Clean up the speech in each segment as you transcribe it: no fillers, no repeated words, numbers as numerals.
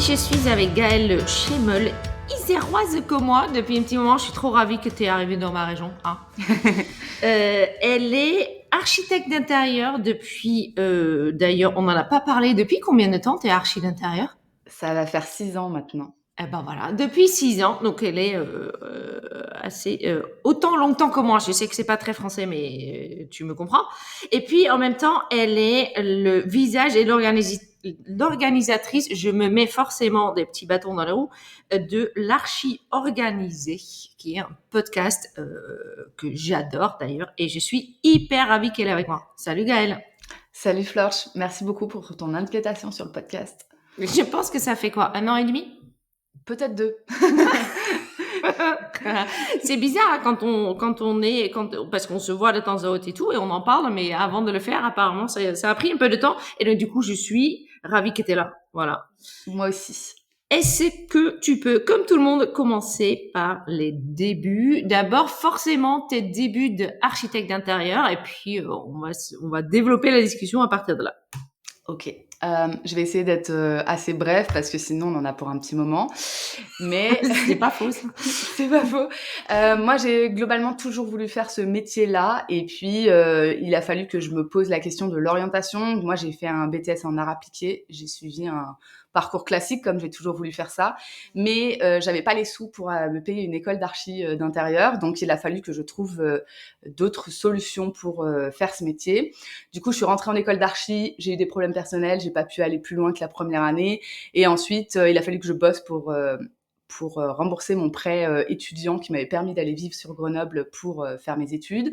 je suis avec Gaëlle Schemmel, iséroise comme moi. Depuis un petit moment, je suis trop ravie que tu es arrivée dans ma région. Hein. Elle est architecte d'intérieur depuis... d'ailleurs, on n'en a pas parlé. Depuis combien de temps tu es archi d'intérieur? Ça va faire 6 ans maintenant. Eh ben voilà, depuis 6 ans, donc elle est assez autant longtemps que moi. Je sais que c'est pas très français, mais tu me comprends. Et puis en même temps, elle est le visage et l'organisatrice. Je me mets forcément des petits bâtons dans les roues de l'Archi Organisé, qui est un podcast que j'adore d'ailleurs, et je suis hyper ravie qu'elle est avec moi. Salut Gaëlle. Salut Florche, merci beaucoup pour ton invitation sur le podcast. Je pense que ça fait quoi, 1 an et demi? Peut-être 2. C'est bizarre hein, parce qu'on se voit de temps à autre et tout, et on en parle, mais avant de le faire, apparemment, ça a pris un peu de temps. Et donc, du coup, je suis ravie que tu es là. Voilà. Moi aussi. Est-ce que tu peux, comme tout le monde, commencer par les débuts? D'abord, forcément, tes débuts d'architecte d'intérieur, et puis on va développer la discussion à partir de là. Ok. Je vais essayer d'être assez bref parce que sinon on en a pour un petit moment. Mais c'est pas faux, ça. C'est pas faux. Moi, j'ai globalement toujours voulu faire ce métier-là. Et puis, il a fallu que je me pose la question de l'orientation. Moi, j'ai fait un BTS en art appliqué. J'ai suivi un parcours classique, comme j'ai toujours voulu faire ça. Mais j'avais pas les sous pour me payer une école d'archi d'intérieur. Donc, il a fallu que je trouve d'autres solutions pour faire ce métier. Du coup, je suis rentrée en école d'archi. J'ai eu des problèmes personnels. J'ai pas pu aller plus loin que la première année. Et ensuite, il a fallu que je bosse pour rembourser mon prêt étudiant qui m'avait permis d'aller vivre sur Grenoble pour faire mes études.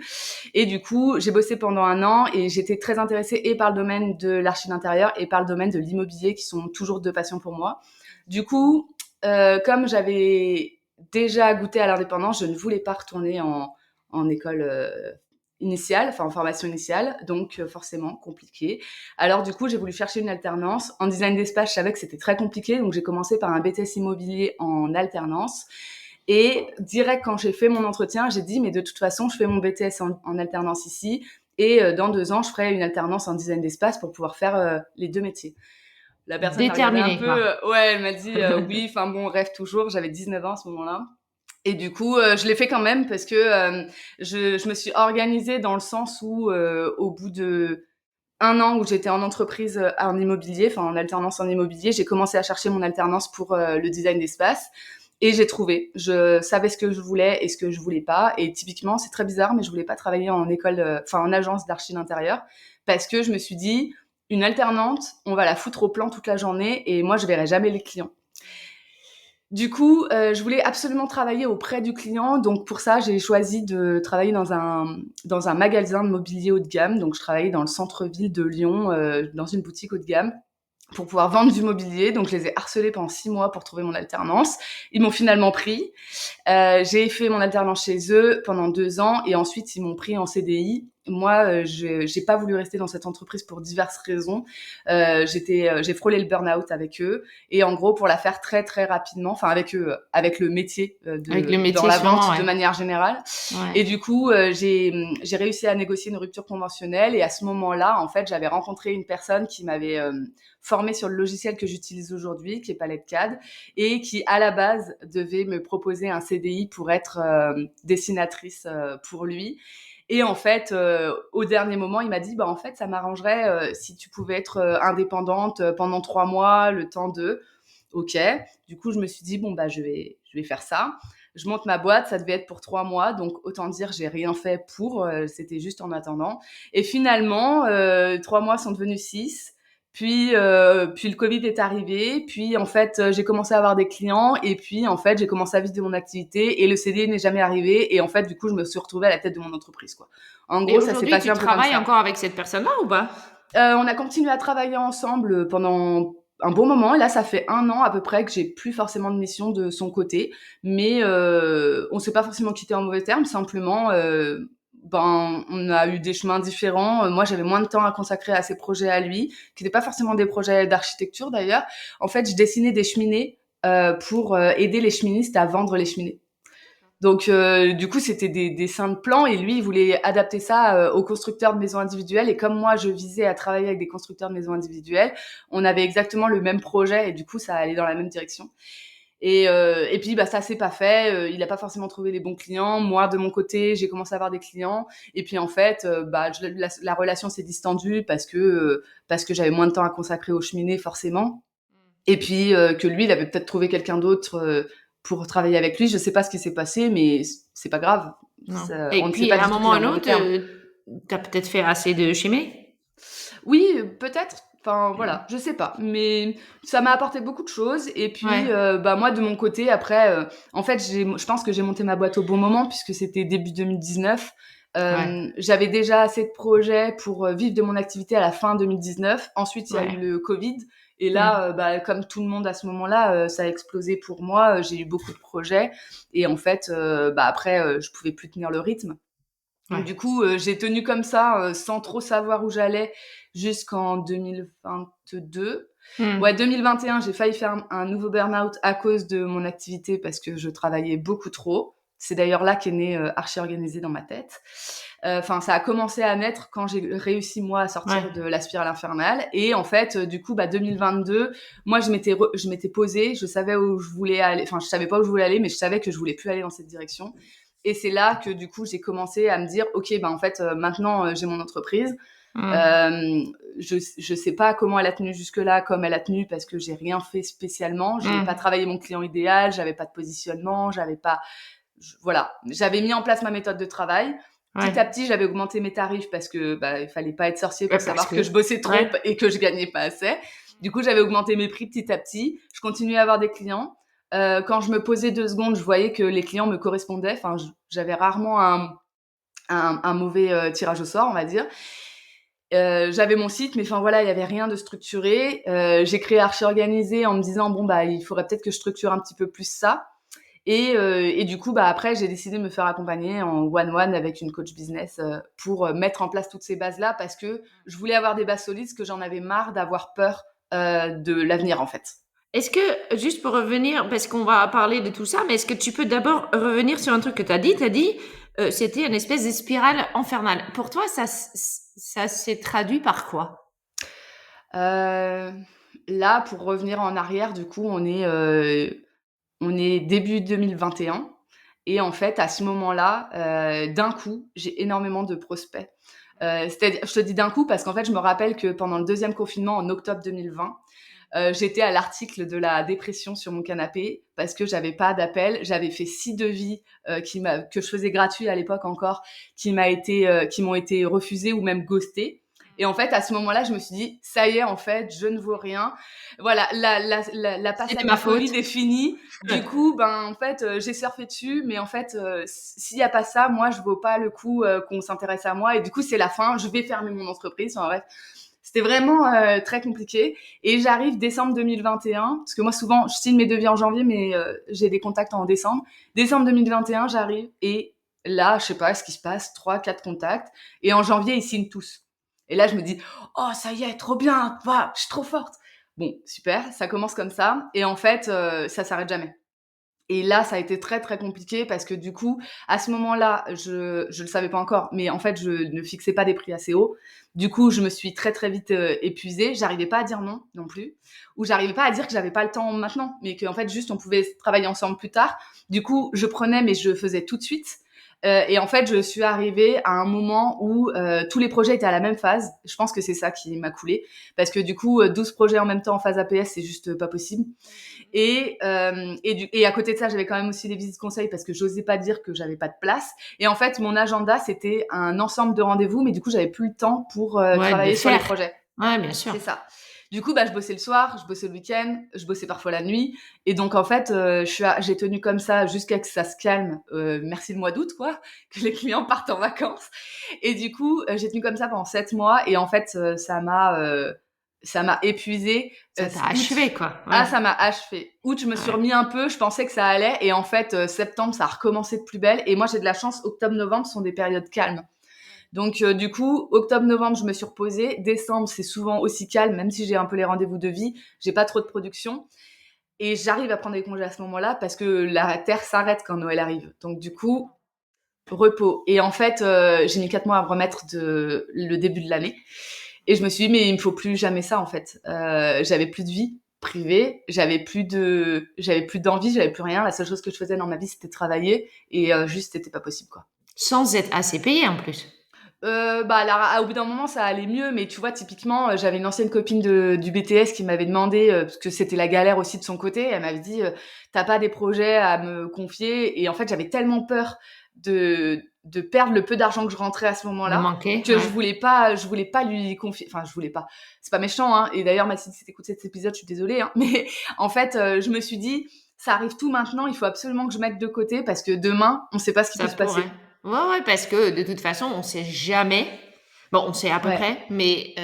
Et du coup, j'ai bossé pendant 1 an et j'étais très intéressée et par le domaine de l'archi d'intérieur et par le domaine de l'immobilier qui sont toujours 2 passions pour moi. Du coup, comme j'avais déjà goûté à l'indépendance, je ne voulais pas retourner en école initiale, enfin en formation initiale, donc forcément compliqué. Alors du coup, j'ai voulu chercher une alternance. En design d'espace, je savais que c'était très compliqué, donc j'ai commencé par un BTS immobilier en alternance. Et direct, quand j'ai fait mon entretien, j'ai dit, mais de toute façon, je fais mon BTS en alternance ici, et dans 2 ans, je ferai une alternance en design d'espace pour pouvoir faire les 2 métiers. La personne m'a regardé un Déterminée, peu, quoi. ouais, elle m'a dit, oui, enfin bon, rêve toujours. J'avais 19 ans à ce moment-là. Et du coup, je l'ai fait quand même parce que je me suis organisée dans le sens où, au bout de 1 an où j'étais en entreprise en immobilier, enfin en alternance en immobilier, j'ai commencé à chercher mon alternance pour le design d'espace. Et j'ai trouvé. Je savais ce que je voulais et ce que je voulais pas. Et typiquement, c'est très bizarre, mais je voulais pas travailler en école, enfin en agence d'archi d'intérieur, parce que je me suis dit, une alternante, on va la foutre au plan toute la journée et moi, je verrai jamais les clients. Du coup, je voulais absolument travailler auprès du client. Donc pour ça, j'ai choisi de travailler dans un magasin de mobilier haut de gamme. Donc je travaillais dans le centre-ville de Lyon, dans une boutique haut de gamme pour pouvoir vendre du mobilier. Donc je les ai harcelés pendant 6 mois pour trouver mon alternance. Ils m'ont finalement pris. J'ai fait mon alternance chez eux pendant 2 ans et ensuite ils m'ont pris en CDI. Moi, j'ai pas voulu rester dans cette entreprise pour diverses raisons. J'ai frôlé le burn-out avec eux et en gros, pour la faire très très rapidement, enfin avec eux, avec le métier Avec le dans métier, la sûrement, vente ouais. de manière générale. Ouais. Et du coup, j'ai réussi à négocier une rupture conventionnelle et à ce moment-là, en fait, j'avais rencontré une personne qui m'avait formée sur le logiciel que j'utilise aujourd'hui, qui est Palette CAD, et qui à la base devait me proposer un CDI pour être dessinatrice pour lui. Et en fait, au dernier moment, il m'a dit, bah en fait, ça m'arrangerait si tu pouvais être indépendante pendant 3 mois, le temps de. Ok. Du coup, je me suis dit, bon bah je vais faire ça. Je monte ma boîte, ça devait être pour 3 mois, donc autant dire j'ai rien fait pour. C'était juste en attendant. Et finalement, 3 mois sont devenus 6. Puis le Covid est arrivé. Puis en fait, j'ai commencé à avoir des clients. Et puis en fait, j'ai commencé à vider mon activité. Et le CDI n'est jamais arrivé. Et en fait, du coup, je me suis retrouvée à la tête de mon entreprise, quoi. En Et gros, ça s'est aujourd'hui, passé tu un peu comme travailles ça. encore avec cette personne-là ou pas? On a continué à travailler ensemble pendant un bon moment. Et là, ça fait 1 an à peu près que j'ai plus forcément de mission de son côté. Mais on s'est pas forcément quitté en mauvais termes. Simplement, ben, on a eu des chemins différents. Moi, j'avais moins de temps à consacrer à ses projets à lui, qui n'étaient pas forcément des projets d'architecture d'ailleurs. En fait, je dessinais des cheminées pour aider les cheministes à vendre les cheminées. Donc, du coup, c'était des dessins de plans et lui, il voulait adapter ça aux constructeurs de maisons individuelles. Et comme moi, je visais à travailler avec des constructeurs de maisons individuelles, on avait exactement le même projet et du coup, ça allait dans la même direction. Et puis, bah, ça s'est pas fait. Il a pas forcément trouvé les bons clients. Moi, de mon côté, j'ai commencé à avoir des clients. Et puis, en fait, bah, la relation s'est distendue parce que j'avais moins de temps à consacrer aux cheminées, forcément. Et puis que lui, il avait peut-être trouvé quelqu'un d'autre pour travailler avec lui. Je sais pas ce qui s'est passé, mais c'est pas grave. Non. On Et ne sait puis, pas à un du tout moment ou tenir à un dans le autre, terme. tu as peut-être fait assez de chimie? Oui, peut-être. Enfin voilà, je sais pas, mais ça m'a apporté beaucoup de choses. Et puis, Ouais, bah moi de mon côté, après, en fait, je pense que j'ai monté ma boîte au bon moment puisque c'était début 2019. ouais, J'avais déjà assez de projets pour vivre de mon activité à la fin 2019. Ensuite, il y a eu ouais. le Covid. Et Mmh. là, bah, comme tout le monde à ce moment-là, ça a explosé pour moi. J'ai eu beaucoup de projets. Et en fait, bah, après, je pouvais plus tenir le rythme. Donc, Ouais. du coup, j'ai tenu comme ça, sans trop savoir où j'allais, jusqu'en 2022. Ouais, Mmh. 2021, j'ai failli faire un nouveau burn-out à cause de mon activité parce que je travaillais beaucoup trop. C'est d'ailleurs là qu'est né Archi Organisé dans ma tête. Enfin, ça a commencé à naître quand j'ai réussi, moi, à Ouais. sortir de la spirale infernale. Et en fait, du coup, bah, 2022, moi, je m'étais posée, je savais où je voulais aller. Enfin, je savais pas où je voulais aller, mais je savais que je voulais plus aller dans cette direction. Et c'est là que du coup j'ai commencé à me dire ok ben en fait maintenant j'ai mon entreprise. Mmh. euh, je sais pas comment elle a tenu jusque là comme elle a tenu parce que j'ai rien fait spécialement, j'ai pas Mmh. travaillé mon client idéal, j'avais pas de positionnement, j'avais pas voilà, j'avais mis en place ma méthode de travail. Petit à Ouais. petit j'avais augmenté mes tarifs parce que bah il fallait pas être sorcier pour Parce savoir que que je bossais trop ouais. et que je gagnais pas assez. Du coup j'avais augmenté mes prix petit à petit, je continuais à avoir des clients. Quand je me posais 2 secondes, je voyais que les clients me correspondaient. Enfin, j'avais rarement un mauvais tirage au sort, on va dire. J'avais mon site, mais enfin voilà, il y avait rien de structuré. J'ai créé Archi Organisé en me disant bon bah il faudrait peut-être que je structure un petit peu plus ça. Et du coup bah après j'ai décidé de me faire accompagner en one-one avec une coach business pour mettre en place toutes ces bases là parce que je voulais avoir des bases solides, parce que j'en avais marre d'avoir peur de l'avenir en fait. Est-ce que, juste pour revenir, parce qu'on va parler de tout ça, mais est-ce que tu peux d'abord revenir sur un truc que tu as dit? Tu as dit, c'était une espèce de spirale infernale. Pour toi, ça s'est traduit par quoi? Euh, Là, pour revenir en arrière, du coup, on est début 2021. Et en fait, à ce moment-là, d'un coup, j'ai énormément de prospects. C'est-à-dire, je te dis d'un coup parce qu'en fait, je me rappelle que pendant le deuxième confinement, en octobre 2020, j'étais à l'article de la dépression sur mon canapé parce que j'avais pas d'appel. J'avais fait 6 devis que je faisais gratuits à l'époque encore, qui m'ont été refusés ou même ghostés. Et en fait, à ce moment-là, je me suis dit, ça y est, en fait, je ne vaux rien. Voilà, la C'était passade ma du faute. Covid est finie. Du coup, ben, en fait, j'ai surfé dessus, mais en fait, s'il y a pas ça, moi, je vaux pas le coup qu'on s'intéresse à moi. Et du coup, c'est la fin. Je vais fermer mon entreprise. En bref, c'était vraiment très compliqué. Et j'arrive décembre 2021, parce que moi, souvent, je signe mes devis en janvier, mais j'ai des contacts en décembre. Décembre 2021, j'arrive et là, je sais pas ce qui se passe, 3, 4 contacts. Et en janvier, ils signent tous. Et là, je me dis, oh, ça y est, trop bien, va, je suis trop forte. Bon, super, ça commence comme ça. Et en fait, ça s'arrête jamais. Et là, ça a été très très compliqué parce que du coup, à ce moment-là, je le savais pas encore, mais en fait, je ne fixais pas des prix assez hauts. Du coup, je me suis très très vite épuisée. J'arrivais pas à dire non non plus, ou j'arrivais pas à dire que j'avais pas le temps maintenant, mais qu'en fait juste on pouvait travailler ensemble plus tard. Du coup, je prenais, mais je faisais tout de suite. Et en fait, je suis arrivée à un moment où tous les projets étaient à la même phase. Je pense que c'est ça qui m'a coulée, parce que du coup, 12 projets en même temps en phase APS, c'est juste pas possible. Et à côté de ça, j'avais quand même aussi des visites conseils parce que j'osais pas dire que j'avais pas de place. Et en fait, mon agenda, c'était un ensemble de rendez-vous, mais du coup, j'avais plus le temps pour Ouais, de travailler sur les faire. projets. Ouais, bien sûr. C'est ça. Du coup, bah, je bossais le soir, je bossais le week-end, je bossais parfois la nuit. Et donc, en fait, j'ai tenu comme ça jusqu'à ce que ça se calme. Merci le mois d'août, quoi, que les clients partent en vacances. Et du coup, j'ai tenu comme ça pendant 7 mois. Et en fait, ça m'a épuisée. Ça t'a Août, achevé, quoi. ah, Ouais. ça m'a achevé. Août, je me suis Ouais. remis un peu, je pensais que ça allait. Et en fait, septembre, ça a recommencé de plus belle. Et moi, j'ai de la chance, octobre, novembre sont des périodes calmes. Donc, du coup, octobre, novembre, je me suis reposée. Décembre, c'est souvent aussi calme, même si j'ai un peu les rendez-vous de vie. J'ai pas trop de production. Et j'arrive à prendre des congés à ce moment-là parce que la Terre s'arrête quand Noël arrive. Donc du coup, repos. Et en fait, j'ai mis 4 mois à me remettre de le début de l'année. Et je me suis dit, mais il me faut plus jamais ça, en fait. J'avais plus de vie privée, j'avais plus d'envie, j'avais plus rien. La seule chose que je faisais dans ma vie, c'était travailler. Et juste, c'était pas possible, quoi. Sans être assez payé en plus. Bah là, au bout d'un moment, ça allait mieux, mais tu vois, typiquement, j'avais une ancienne copine du BTS qui m'avait demandé, parce que c'était la galère aussi de son côté, elle m'avait dit, t'as pas des projets à me confier? Et en fait, j'avais tellement peur de perdre le peu d'argent que je rentrais à ce De moment-là manquer, que ouais. je voulais pas lui confier, enfin, je voulais pas. C'est pas méchant, hein. Et d'ailleurs, Mathilde, si t'écoutes cet épisode, je suis désolée, hein. Mais en fait, je me suis dit, ça arrive tout maintenant, il faut absolument que je mette de côté parce que demain, on sait pas ce qui peut Ça se pourrait. passer. Ouais, parce que de toute façon, on sait jamais. Bon, on sait à peu Ouais. près, mais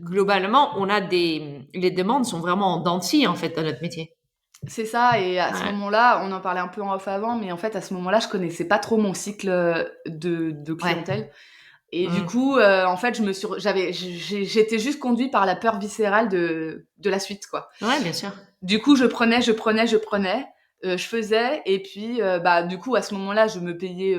globalement, les demandes sont vraiment en dents de scie, en fait, dans notre métier. C'est ça, et à ce Ouais, moment-là, on en parlait un peu en off avant, mais en fait, à ce moment-là, je connaissais pas trop mon cycle de ouais. clientèle. Et du Mmh. coup, en fait, j'étais juste conduite par la peur viscérale de la suite, quoi. Ouais, bien sûr. Du coup, je prenais, je faisais, et puis, bah, du coup, à ce moment-là, je me payais,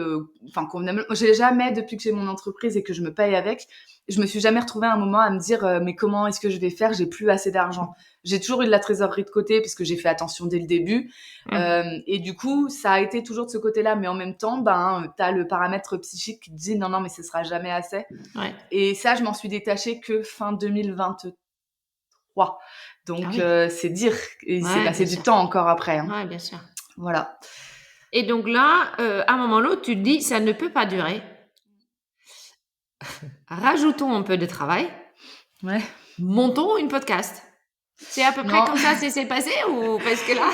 enfin, convenablement. J'ai jamais, depuis que j'ai mon entreprise et que je me paye avec, je me suis jamais retrouvée à un moment à me dire, mais comment est-ce que je vais faire? J'ai plus assez d'argent. J'ai toujours eu de la trésorerie de côté parce que j'ai fait attention dès le début. Mmh. Et du coup, ça a été toujours de ce côté-là, mais en même temps, ben, t'as le paramètre psychique qui te dit non, non, mais ce sera jamais assez. Ouais. Et ça, je m'en suis détachée que fin 2023. Ah Donc, oui. c'est dire, il s'est Ouais, passé bien du sûr. temps encore après, hein. Ouais, bien sûr. Voilà. Et donc là, à un moment ou l'autre, tu te dis: «Ça ne peut pas durer. Rajoutons un peu de travail, Ouais. montons une podcast». C'est à peu près Non, comme ça c'est passé ou parce que là,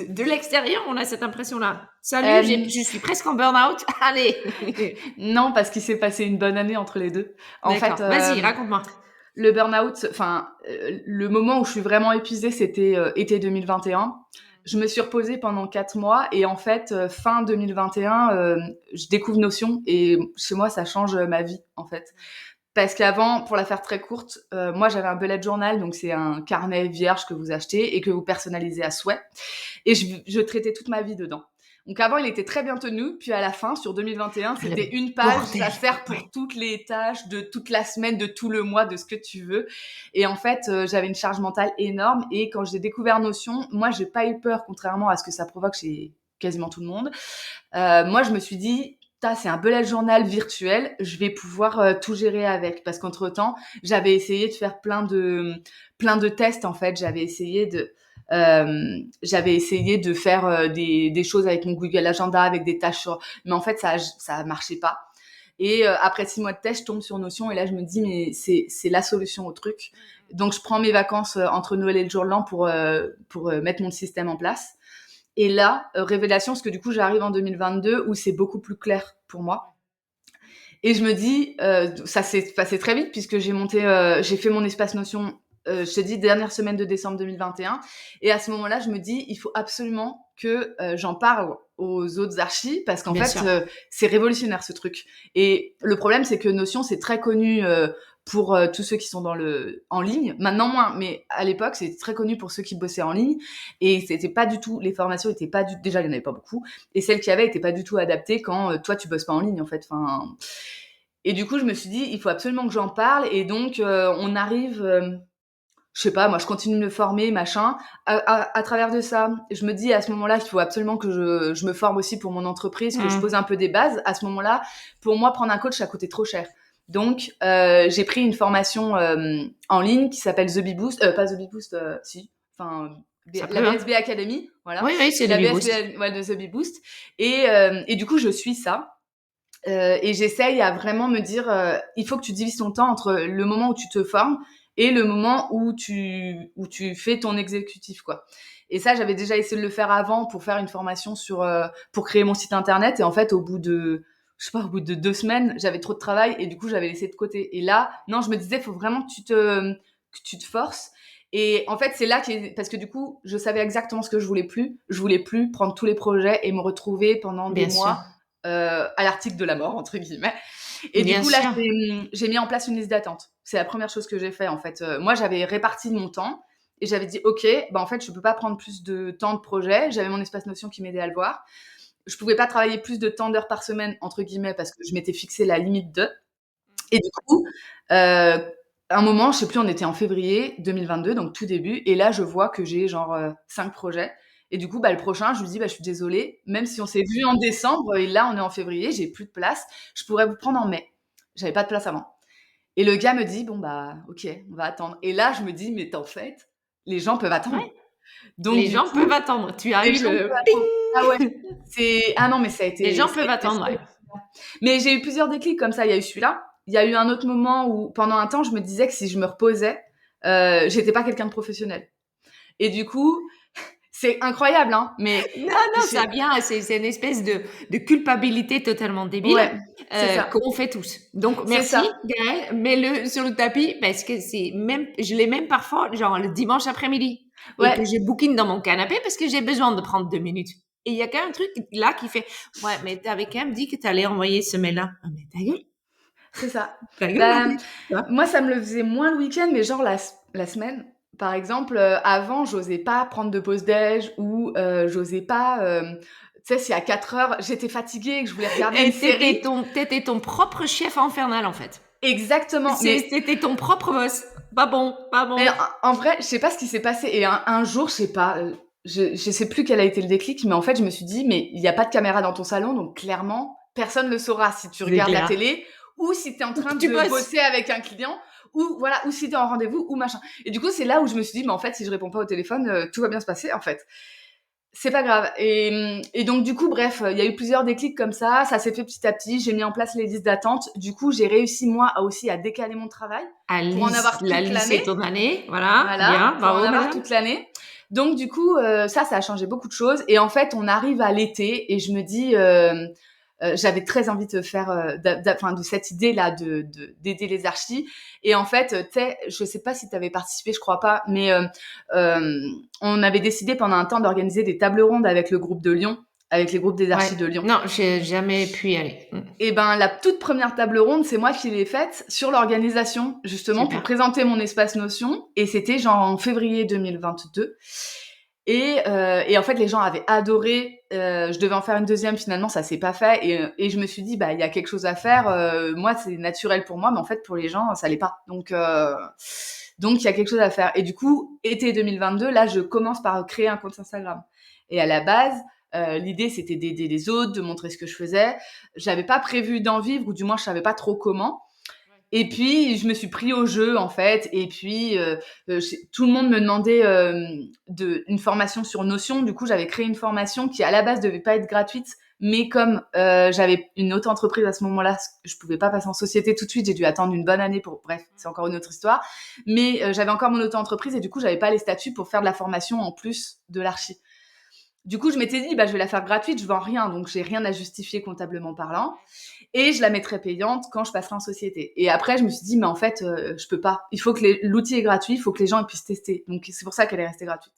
de l'extérieur, on a cette impression-là. «Salut, hem, je suis presque en burn-out, allez!» non, parce qu'il s'est passé une bonne année entre les 2. En fait, D'accord. Vas-y, raconte-moi. le burn-out, enfin, le moment où je suis vraiment épuisée, c'était, été 2021. Je me suis reposée pendant 4 mois et en fait, fin 2021, je découvre Notion et chez moi, ça change, ma vie, en fait. Parce qu'avant, pour la faire très courte, moi, j'avais un bullet journal, donc c'est un carnet vierge que vous achetez et que vous personnalisez à souhait, et je traitais toute ma vie dedans. Donc avant, il était très bien tenu, puis à la fin, sur 2021, Le c'était une page, bordel. ça sert Ouais. pour toutes les tâches de toute la semaine, de tout le mois, de ce que tu veux. Et en fait, j'avais une charge mentale énorme, et quand j'ai découvert Notion, moi, j'ai pas eu peur, contrairement à ce que ça provoque chez quasiment tout le monde. Moi, je me suis dit, c'est un bullet journal virtuel, je vais pouvoir tout gérer avec. Parce qu'entre-temps, j'avais essayé de faire plein de tests, en fait. J'avais essayé de faire des choses avec mon Google Agenda, avec des tâches sur... Mais en fait, ça marchait pas. Et après 6 mois de test, je tombe sur Notion et là, je me dis, mais c'est la solution au truc. Donc, je prends mes vacances entre Noël et le jour de l'an pour mettre mon système en place. Et là, révélation, parce que du coup, j'arrive en 2022 où c'est beaucoup plus clair pour moi. Et je me dis, ça s'est passé très vite puisque j'ai fait mon espace Notion, je t'ai dit, dernière semaine de décembre 2021. Et à ce moment-là, je me dis, il faut absolument que j'en parle aux autres archis parce qu'en Bien fait, sûr. c'est révolutionnaire ce truc. Et le problème, c'est que Notion, c'est très connu pour tous ceux qui sont en ligne. Maintenant moins, mais à l'époque, c'était très connu pour ceux qui bossaient en ligne. Et c'était pas du tout, les formations étaient pas du, déjà, il y en avait pas beaucoup. Et celles qu'il y avait étaient pas du tout adaptées quand toi, tu bosses pas en ligne, en fait. Enfin, et du coup, je me suis dit, il faut absolument que j'en parle. Et donc, on arrive, je sais pas, moi, je continue de me former, machin. À travers de ça, je me dis à ce moment-là qu'il faut absolument que je me forme aussi pour mon entreprise, que je pose Mmh. un peu des bases. À ce moment-là, pour moi, prendre un coach, ça coûtait trop cher. Donc, j'ai pris une formation en ligne qui s'appelle The Bee Boost, pas The Bee Boost, si, enfin, Ça la peut, hein. BSB Academy, voilà, Oui, c'est la Baby Boost. BSB, ouais, de The Bee Boost. Et du coup, je suis ça. Et j'essaye à vraiment me dire, il faut que tu divises ton temps entre le moment où tu te formes et le moment où tu fais ton exécutif, quoi. Et ça, j'avais déjà essayé de le faire avant pour faire une formation pour créer mon site internet. Et en fait, au bout de 2 semaines, j'avais trop de travail et du coup, j'avais laissé de côté. Et là, non, je me disais, il faut vraiment que tu te forces. Et en fait, c'est là parce que du coup, je savais exactement ce que je voulais plus. Je voulais plus prendre tous les projets et me retrouver pendant des Bien sûr. mois à l'article de la mort, entre guillemets. Et du Bien coup, là, sûr. j'ai mis en place une liste d'attente. C'est la première chose que j'ai fait, en fait. Moi, j'avais réparti mon temps et j'avais dit ok, bah en fait je peux pas prendre plus de temps de projet. J'avais mon espace Notion qui m'aidait à le voir. Je pouvais pas travailler plus de temps d'heures par semaine entre guillemets parce que je m'étais fixé la limite de. Et du coup, un moment, je sais plus, on était en février 2022, donc tout début, et là je vois que j'ai genre 5 projets. Et du coup, bah, le prochain, je lui dis bah, je suis désolée, même si on s'est vu en décembre et là on est en février, j'ai plus de place, je pourrais vous prendre en mai. J'avais pas de place avant. Et le gars me dit bon bah ok, on va attendre. Et là je me dis mais en fait, les gens peuvent attendre. Ouais, Donc les du gens coup, peuvent attendre. Tu as les eu gens le peuvent attendre. Ah ouais, ping! ah non mais Les gens ça a peuvent été attendre, ouais. mais j'ai eu plusieurs déclics comme ça. Il y a eu celui-là. Il y a eu un autre moment où, pendant un temps, je me disais que si je me reposais, j'étais pas quelqu'un de professionnel. Et du coup, c'est incroyable, hein, mais Non, non, ça j'ai... vient, c'est une espèce de culpabilité totalement débile, Ouais, c'est ça. qu'on fait tous. Donc C'est merci ça. Gaëlle, mets-le sur le tapis parce que c'est même je l'ai même parfois genre le dimanche après-midi et que Ouais, je bouquine dans mon canapé parce que j'ai besoin de prendre 2 minutes. Et il y a quand même un truc là qui fait: «Ouais, mais tu avais quand même dit que tu allais envoyer ce mail-là». Ah mais c'est ça. ta gueule en Ben, fait, tu vois? moi, ça me le faisait moins le week-end, mais genre la semaine, par exemple, avant, j'osais pas prendre de pause déj ou j'osais pas... tu sais, si à 4 heures, j'étais fatiguée et que je voulais regarder une Et série... tu ton propre chef infernal en fait. Exactement, mais C'était ton propre boss. Pas bon, pas et bon. en vrai, je sais pas ce qui s'est passé. Et un jour, je sais pas, je sais plus quel a été le déclic, mais en fait, je me suis dit, mais il y a pas de caméra dans ton salon, donc clairement, personne ne saura si tu C'est regardes la clair. télé ou si tu es en Ou train que tu de bosses. bosser avec un client ou voilà, ou si tu es en rendez-vous ou machin. Et du coup, c'est là où je me suis dit, mais en fait, si je réponds pas au téléphone, tout va bien se passer, en fait. C'est pas grave. Et donc, du coup, bref, il y a eu plusieurs déclics comme ça s'est fait petit à petit. J'ai mis en place les listes d'attente. Du coup, j'ai réussi, moi, aussi à décaler mon travail pour en avoir La toute lycée l'année. ton année, voilà, Voilà, bien, pour en bravo avoir madame. toute l'année. Donc du coup, ça a changé beaucoup de choses. Et en fait, on arrive à l'été et je me dis, j'avais très envie de faire, enfin de cette idée-là d'aider les archis. Et en fait, tu sais, je sais pas si tu avais participé, je crois pas, mais on avait décidé pendant un temps d'organiser des tables rondes avec le groupe de Lyon, avec les groupes des Ouais. archis de Lyon. Non, j'ai jamais pu y aller. Et ben la toute première table ronde, c'est moi qui l'ai faite sur l'organisation, justement pour Super. présenter mon espace Notion. Et c'était genre en février 2022. Et en fait, les gens avaient adoré. Je devais en faire une deuxième, finalement, ça s'est pas fait. Et je me suis dit, bah, il y a quelque chose à faire. Moi, c'est naturel pour moi, mais en fait, pour les gens, ça l'est pas. Donc, il y a quelque chose à faire. Et du coup, été 2022, là, je commence par créer un compte Instagram. Et à la base, l'idée, c'était d'aider les autres, de montrer ce que je faisais. J'avais pas prévu d'en vivre, ou du moins, je savais pas trop comment. Et puis, je me suis pris au jeu, en fait. Et puis, tout le monde me demandait une formation sur Notion. Du coup, j'avais créé une formation qui, à la base, devait pas être gratuite. Mais comme j'avais une auto-entreprise à ce moment-là, je pouvais pas passer en société tout de suite. J'ai dû attendre une bonne année pour... Bref, c'est encore une autre histoire. Mais j'avais encore mon auto-entreprise et du coup, j'avais pas les statuts pour faire de la formation en plus de l'archi. Du coup, je m'étais dit, bah, je vais la faire gratuite, je vends rien, donc j'ai rien à justifier comptablement parlant. Et je la mettrai payante quand je passerai en société. Et après, je me suis dit, mais en fait, je peux pas. Il faut que l'outil est gratuit, il faut que les gens puissent tester. Donc, c'est pour ça qu'elle est restée gratuite.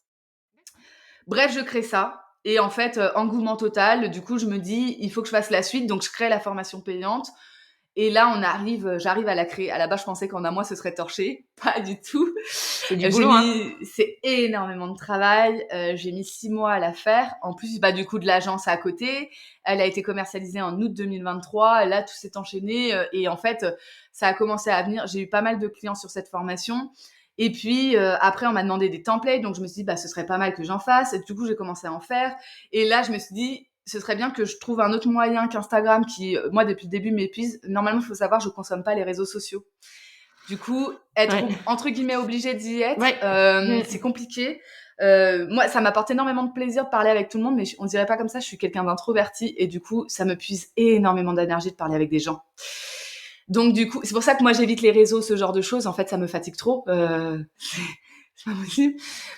Bref, je crée ça. Et en fait, engouement total. Du coup, je me dis, il faut que je fasse la suite. Donc, je crée la formation payante. Et là, j'arrive à la créer. À la base, je pensais qu'en un mois, ce serait torché. Pas du tout. C'est du boulot, hein. C'est énormément de travail. J'ai mis 6 mois à la faire. En plus, bah, du coup, de l'agence à côté. Elle a été commercialisée en août 2023. Et là, tout s'est enchaîné. Et en fait, ça a commencé à venir. J'ai eu pas mal de clients sur cette formation. Et puis, après, on m'a demandé des templates. Donc, je me suis dit, bah, ce serait pas mal que j'en fasse. Et du coup, j'ai commencé à en faire. Et là, je me suis dit, ce serait bien que je trouve un autre moyen qu'Instagram qui, moi, depuis le début, m'épuise. Normalement, il faut savoir, je consomme pas les réseaux sociaux. Du coup, être Ouais. entre guillemets obligée d'y être, Ouais. c'est compliqué. Moi, ça m'apporte énormément de plaisir de parler avec tout le monde, mais on dirait pas comme ça. Je suis quelqu'un d'introverti et du coup, ça me puise énormément d'énergie de parler avec des gens. Donc du coup, c'est pour ça que moi j'évite les réseaux, ce genre de choses. En fait, ça me fatigue trop. C'est pas possible.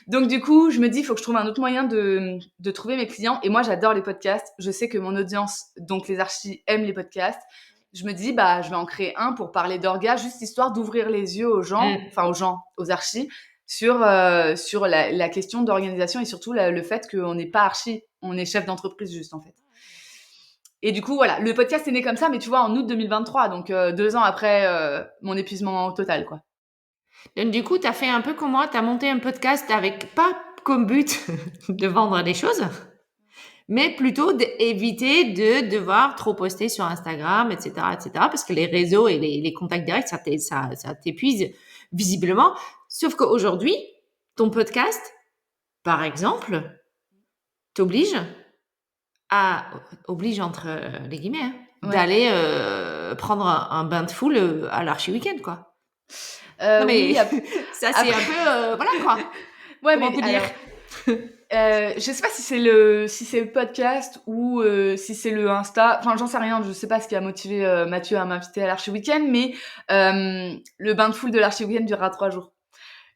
Donc du coup, je me dis, il faut que je trouve un autre moyen de trouver mes clients. Et moi, j'adore les podcasts. Je sais que mon audience, donc les archis, aiment les podcasts. Je me dis, bah, je vais en créer un pour parler d'orga, juste histoire d'ouvrir les yeux aux archis, sur la question d'organisation et surtout le fait qu'on n'est pas archi, on est chef d'entreprise juste en fait. Et du coup, voilà, le podcast est né comme ça, mais tu vois, en août 2023, donc 2 ans après mon épuisement total, quoi. Donc, du coup, tu as fait un peu comme moi, tu as monté un podcast avec pas comme but de vendre des choses, mais plutôt d'éviter de devoir trop poster sur Instagram, etc., parce que les réseaux et les contacts directs, ça t'épuise visiblement. Sauf qu'aujourd'hui, ton podcast, par exemple, t'oblige oblige entre les guillemets, hein, Ouais. d'aller prendre un bain de foule à l'Archi Week-end, quoi. Non mais Oui, ça c'est un après peu voilà quoi. ouais, Comment on mais peut dire? alors, je sais pas si c'est le podcast ou si c'est le Insta. Enfin, j'en sais rien. Je sais pas ce qui a motivé Mathieu à m'inviter à l'Archi Week-end, mais le bain de foule de l'Archi Week-end durera 3 jours.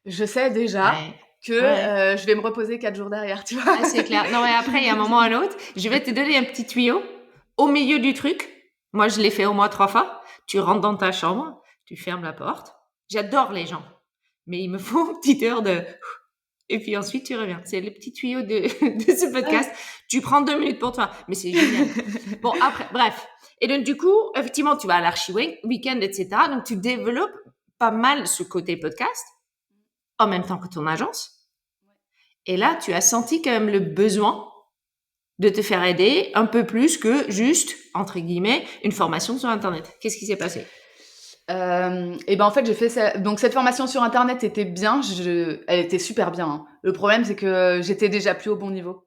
Je sais déjà Ouais, que ouais. je vais me reposer 4 jours derrière, tu vois. Ah, c'est clair. Non mais après il y a un moment ou un autre, je vais te donner un petit tuyau au milieu du truc. Moi je l'ai fait au moins 3 fois. Tu rentres dans ta chambre, tu fermes la porte. J'adore les gens, mais il me faut une petite heure de et puis ensuite tu reviens. C'est le petit tuyau de de ce podcast. Tu prends 2 minutes pour toi, mais c'est génial. Bon après bref et donc du coup, effectivement, tu vas à l'Archi Week-end et cetera, donc tu développes pas mal ce côté podcast en même temps que ton agence et là, tu as senti quand même le besoin de te faire aider un peu plus que juste, entre guillemets, une formation sur Internet. Qu'est-ce qui s'est passé? Et ben en fait j'ai fait ça. Donc cette formation sur internet était bien, elle était super bien, hein. Le problème c'est que j'étais déjà plus au bon niveau.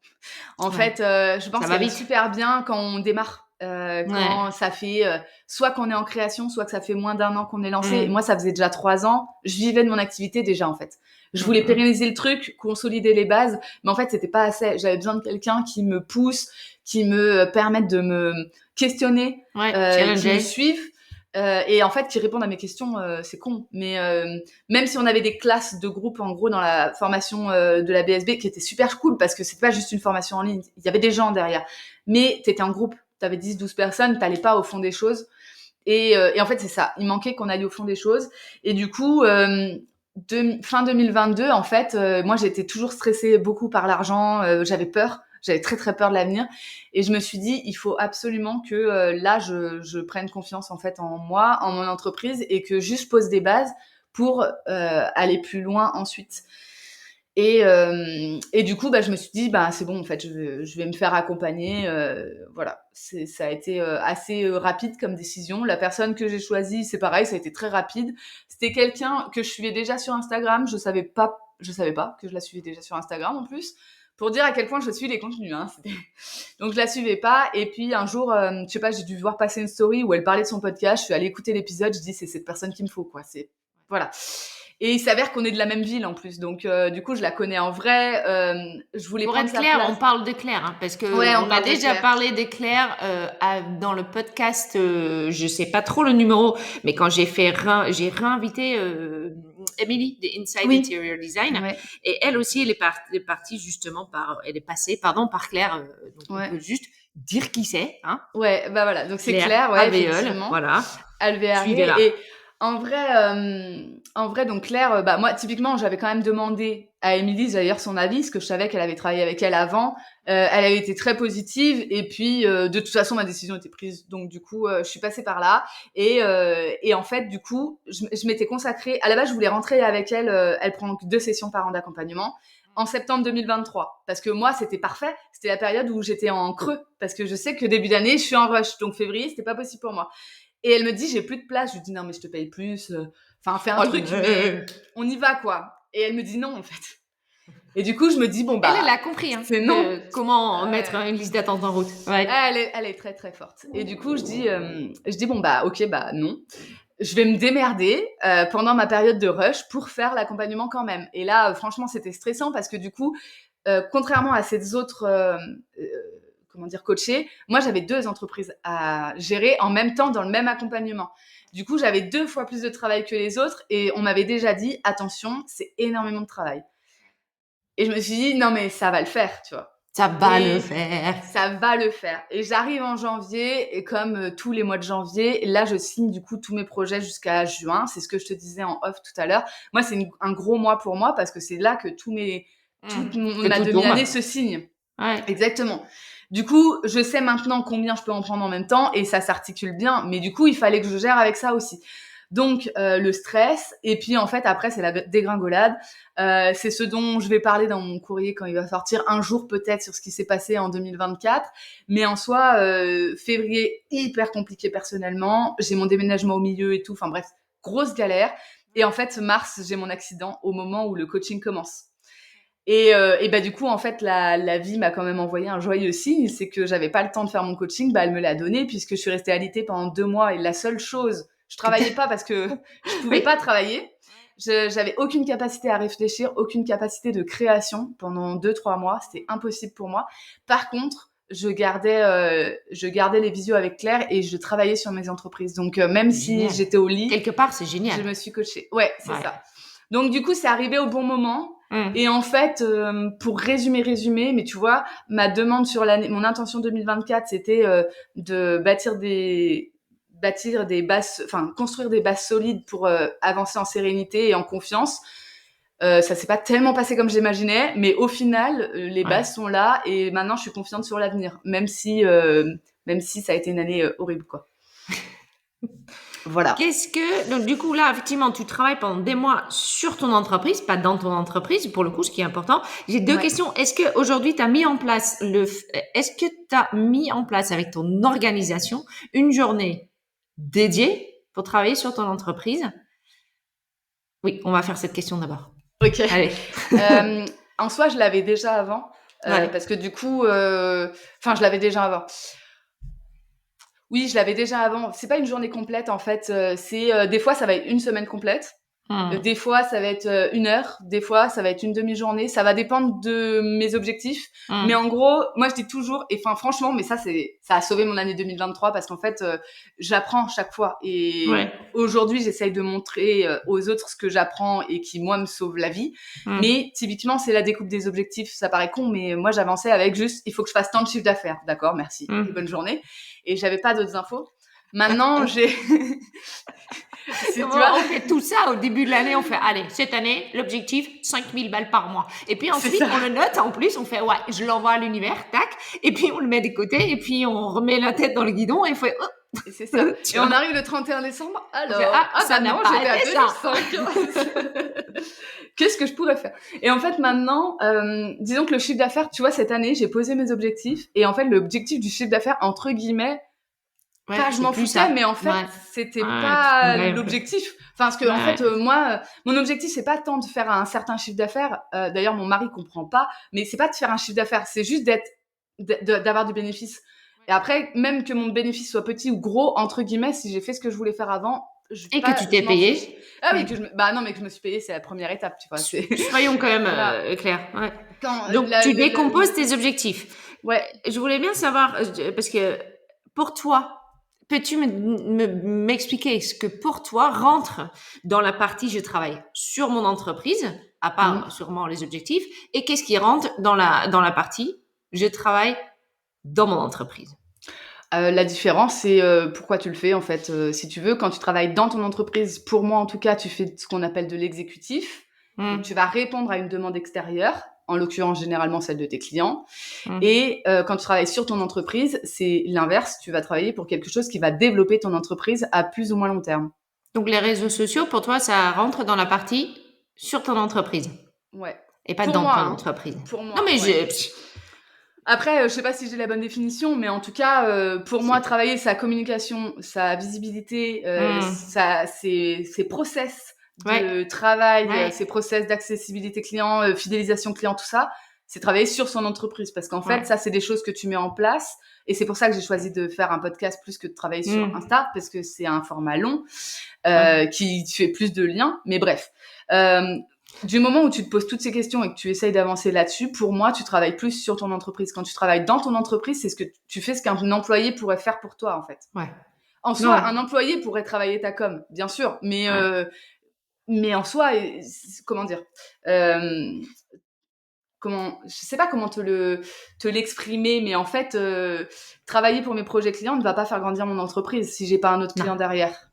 En Ouais, fait, je ça pense va qu'elle est vite. super bien quand on démarre, Ouais. quand ça fait, soit qu'on est en création, soit que ça fait moins d'1 an qu'on est lancé. Et Mmh. moi, ça faisait déjà 3 ans. Je vivais de mon activité déjà, en fait. Je Mmh voulais mh. pérenniser le truc, consolider les bases, mais en fait, c'était pas assez. J'avais besoin de quelqu'un qui me pousse, qui me permette de me questionner, Ouais, qui me challenger. suive, et en fait, qui répondent à mes questions. C'est con, mais même si on avait des classes de groupe, en gros, dans la formation de la BSB, qui était super cool, parce que c'était pas juste une formation en ligne, il y avait des gens derrière. Mais t'étais en groupe, t'avais 10-12 personnes, t'allais pas au fond des choses. Et en fait, c'est ça. Il manquait qu'on aille au fond des choses. Et du coup, fin 2022, en fait, moi, j'étais toujours stressée beaucoup par l'argent. J'avais peur. J'avais très, très peur de l'avenir. Et je me suis dit, il faut absolument que là, je prenne confiance, en fait, en moi, en mon entreprise, et que juste pose des bases pour aller plus loin ensuite. Et du coup, bah, je me suis dit, bah, c'est bon, en fait, je vais me faire accompagner. Voilà, ça a été assez rapide comme décision. La personne que j'ai choisie, c'est pareil, ça a été très rapide. C'était quelqu'un que je suivais déjà sur Instagram. Je savais pas que je la suivais déjà sur Instagram en plus. Pour dire à quel point je suis les contenus, hein. Donc je la suivais pas. Et puis un jour, je sais pas, j'ai dû voir passer une story où elle parlait de son podcast. Je suis allée écouter l'épisode. Je dis, c'est cette personne qu'il me faut, quoi. Voilà. Et il s'avère qu'on est de la même ville en plus, donc du coup je la connais en vrai. Je voulais Pour prendre être sa clair, place. on parle de Claire, hein, parce Ouais, que on on a parle de déjà Claire. parlé de Claire dans le podcast. Je sais pas trop le numéro, mais quand j'ai réinvité Emily de Inside Oui, Interior Design, ouais, et elle aussi, elle est partie justement elle est passée, pardon, par Claire. Donc on ouais, peut juste dire qui c'est, hein. ouais. Bah voilà, donc c'est Claire Claire, ouais, Aveol, effectivement. voilà. Alvéaré. Suivez-la. Et en vrai, donc Claire, bah moi typiquement, j'avais quand même demandé à Émilie d'ailleurs son avis, parce que je savais qu'elle avait travaillé avec elle avant. Elle avait été très positive, et puis de toute façon ma décision était prise, donc du coup je suis passée par là. Et en fait du coup, je m'étais consacrée. À la base, je voulais rentrer avec elle. Elle prend 2 sessions par an d'accompagnement. En septembre 2023, parce que moi c'était parfait, c'était la période où j'étais en creux, parce que je sais que début d'année je suis en rush, donc février c'était pas possible pour moi. Et elle me dit, j'ai plus de place. Je lui dis, non, mais je te paye plus. Enfin, fais un truc, mais Allez. on y va, quoi. Et elle me dit non, en fait. Et du coup, je me dis, bon, Elle bah, a compris, hein, c'est non. de comment mettre Ouais. une liste d'attente en route. Ouais. Elle est très, très forte. Et du coup, je dis, bon, bah, ok, bah, non. Je vais me démerder pendant ma période de rush pour faire l'accompagnement quand même. Et là, franchement, c'était stressant parce que du coup, contrairement à ces autres, comment dire, coachés, moi, j'avais 2 entreprises à gérer en même temps dans le même accompagnement. Du coup, j'avais 2 fois plus de travail que les autres, et on m'avait déjà dit, attention, c'est énormément de travail. Et je me suis dit, non, mais ça va le faire, tu vois. Ça va le Et faire. ça va le faire. Et j'arrive en janvier, et comme tous les mois de janvier, là, je signe du coup tous mes projets jusqu'à juin. C'est ce que je te disais en off tout à l'heure. Moi, c'est un gros mois pour moi, parce que c'est là que Que ma tout tombe. demi-année se signe. Ouais. Exactement. Du coup, je sais maintenant combien je peux en prendre en même temps, et ça s'articule bien. Mais du coup, il fallait que je gère avec ça aussi. Donc, le stress. Et puis, en fait, après, c'est la dégringolade. C'est ce dont je vais parler dans mon courrier quand il va sortir un jour peut-être sur ce qui s'est passé en 2024. Mais en soi, février, hyper compliqué personnellement. J'ai mon déménagement au milieu et tout. Enfin bref, grosse galère. Et en fait, mars, j'ai mon accident au moment où le coaching commence. Et bah du coup, en fait, la vie m'a quand même envoyé un joyeux signe, c'est que j'avais pas le temps de faire mon coaching, bah elle me l'a donné puisque je suis restée alitée pendant 2 mois et la seule chose, je travaillais pas parce que je pouvais Oui. pas travailler. J'avais aucune capacité à réfléchir, aucune capacité de création pendant 2-3 mois, c'était impossible pour moi. Par contre, je gardais les visios avec Claire et je travaillais sur mes entreprises. Donc même si Génial. j'étais au lit, Quelque part, c'est génial. je me suis coachée. Ouais, c'est ça. Donc du coup, c'est arrivé au bon moment. Et en fait, pour résumer, mais tu vois, ma demande sur l'année, mon intention 2024, c'était de construire des bases solides pour avancer en sérénité et en confiance. Ça s'est pas tellement passé comme j'imaginais, mais au final, les bases sont là et maintenant je suis confiante sur l'avenir, même si ça a été une année horrible, quoi. Voilà. Donc, du coup, là, effectivement, tu travailles pendant des mois sur ton entreprise, pas dans ton entreprise, pour le coup, ce qui est important. J'ai 2 questions. Est-ce que aujourd'hui, tu as mis en place avec ton organisation une journée dédiée pour travailler sur ton entreprise? Oui, on va faire cette question d'abord. Ok. Allez. En soi, je l'avais déjà avant, parce que du coup, je l'avais déjà avant. Oui, je l'avais déjà avant. C'est pas une journée complète en fait. C'est des fois ça va être une semaine complète. Des fois ça va être 1 heure. Des fois ça va être une demi-journée. Ça va dépendre de mes objectifs. Mais en gros, moi je dis toujours. Et enfin franchement, mais ça a sauvé mon année 2023 parce qu'en fait j'apprends chaque fois. Et aujourd'hui j'essaye de montrer aux autres ce que j'apprends et qui moi me sauve la vie. Mais typiquement c'est la découpe des objectifs. Ça paraît con, mais moi j'avançais avec juste il faut que je fasse tant de chiffre d'affaires. D'accord, merci. Et bonne journée. Et j'avais pas d'autres infos. Maintenant, j'ai... Tu vois, on fait tout ça au début de l'année. On fait, allez, cette année, l'objectif, 5000 balles par mois. Et puis ensuite, on le note en plus. On fait, ouais, je l'envoie à l'univers, tac. Et puis, on le met de côté. Et puis, on remet la tête dans le guidon et on fait, oh. Et c'est ça. Et on arrive le 31 décembre. Alors, ça n'a pas j'étais à été 2005. Qu'est-ce que je pourrais faire? Et en fait, maintenant, disons que le chiffre d'affaires, tu vois, cette année, j'ai posé mes objectifs. Et en fait, l'objectif du chiffre d'affaires, entre guillemets, je m'en foutais, mais en fait, c'était pas l'objectif. Enfin, parce que, en fait, moi, mon objectif, c'est pas tant de faire un certain chiffre d'affaires. D'ailleurs, mon mari comprend pas, mais c'est pas de faire un chiffre d'affaires. C'est juste d'avoir du bénéfice. Et après, même que mon bénéfice soit petit ou gros, entre guillemets, si j'ai fait ce que je voulais faire avant, que tu t'es payé. Ah oui, mais que je me suis payée, c'est la première étape, tu vois. Soyons quand même clairs. Ouais. Donc, tu décomposes tes objectifs. Ouais. Je voulais bien savoir, parce que pour toi, peux-tu m'expliquer ce que pour toi rentre dans la partie je travaille sur mon entreprise, à part sûrement les objectifs, et qu'est-ce qui rentre dans la partie je travaille dans mon entreprise? La différence, c'est pourquoi tu le fais en fait. Si tu veux, quand tu travailles dans ton entreprise, pour moi en tout cas, tu fais ce qu'on appelle de l'exécutif. Donc, tu vas répondre à une demande extérieure, en l'occurrence généralement celle de tes clients. Et quand tu travailles sur ton entreprise, c'est l'inverse. Tu vas travailler pour quelque chose qui va développer ton entreprise à plus ou moins long terme. Donc les réseaux sociaux, pour toi, ça rentre dans la partie sur ton entreprise. Ouais. Et pas dans ton entreprise. Pour moi. Non mais Après, je sais pas si j'ai la bonne définition, mais en tout cas, pour moi, travailler sa communication, sa visibilité, ses process de travail, ses process d'accessibilité client, fidélisation client, tout ça, c'est travailler sur son entreprise. Parce qu'en fait, ça, c'est des choses que tu mets en place. Et c'est pour ça que j'ai choisi de faire un podcast plus que de travailler sur Insta, parce que c'est un format long qui fait plus de liens. Mais bref. Du moment où tu te poses toutes ces questions et que tu essayes d'avancer là-dessus, pour moi, tu travailles plus sur ton entreprise. Quand tu travailles dans ton entreprise, c'est ce que tu fais, ce qu'un employé pourrait faire pour toi, en fait. Ouais. En soi, un employé pourrait travailler ta com, bien sûr, mais en soi, comment dire, je sais pas comment te l'exprimer, mais en fait, travailler pour mes projets clients ne va pas faire grandir mon entreprise si j'ai pas un autre client derrière.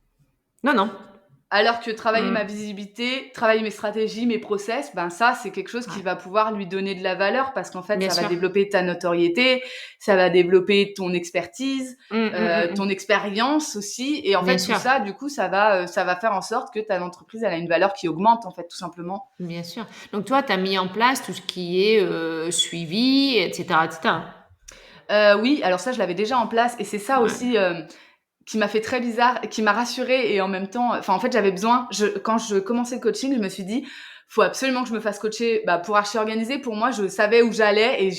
Non. Alors que travailler ma visibilité, travailler mes stratégies, mes process, ben ça, c'est quelque chose qui va pouvoir lui donner de la valeur parce qu'en fait, Bien ça sûr. va développer ta notoriété, ça va développer ton expertise, ton expérience aussi. Et en Bien fait, tout sûr. ça, du coup, ça va faire en sorte que ta entreprise, elle a une valeur qui augmente, en fait, tout simplement. Bien sûr. Donc toi, tu as mis en place tout ce qui est suivi, etc., etc. Oui, alors ça, je l'avais déjà en place et c'est ça Ouais. aussi qui m'a fait très bizarre, qui m'a rassurée et en même temps, enfin en fait j'avais besoin, quand je commençais le coaching, je me suis dit, faut absolument que je me fasse coacher pour Archi Organisé. Pour moi, je savais où j'allais et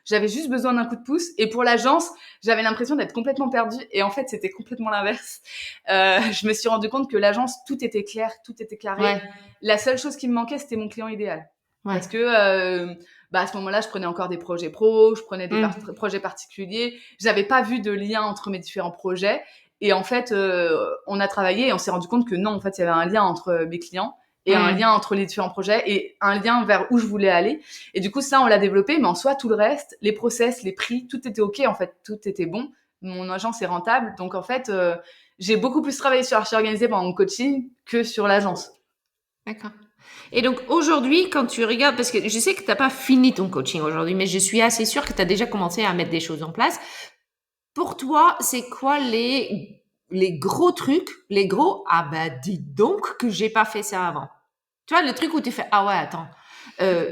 j'avais juste besoin d'un coup de pouce. Et pour l'agence, j'avais l'impression d'être complètement perdue et en fait c'était complètement l'inverse. Je me suis rendu compte que l'agence, tout était clair, tout était carré. Ouais. La seule chose qui me manquait, c'était mon client idéal. Ouais. Parce que à ce moment-là, je prenais encore des projets pro, je prenais des projets particuliers. J'avais pas vu de lien entre mes différents projets. Et en fait, on a travaillé et on s'est rendu compte que non, en fait, il y avait un lien entre mes clients et un lien entre les différents projets et un lien vers où je voulais aller. Et du coup, ça, on l'a développé, mais en soi, tout le reste, les process, les prix, tout était OK, en fait, tout était bon. Mon agence est rentable. Donc, en fait, j'ai beaucoup plus travaillé sur Archi Organisé pendant mon coaching que sur l'agence. D'accord. Et donc aujourd'hui, quand tu regardes, parce que je sais que tu n'as pas fini ton coaching aujourd'hui, mais je suis assez sûre que tu as déjà commencé à mettre des choses en place. Pour toi, c'est quoi les gros trucs, les gros, ah bah dis donc que j'ai pas fait ça avant. Tu vois, le truc où tu fais, ah ouais, attends,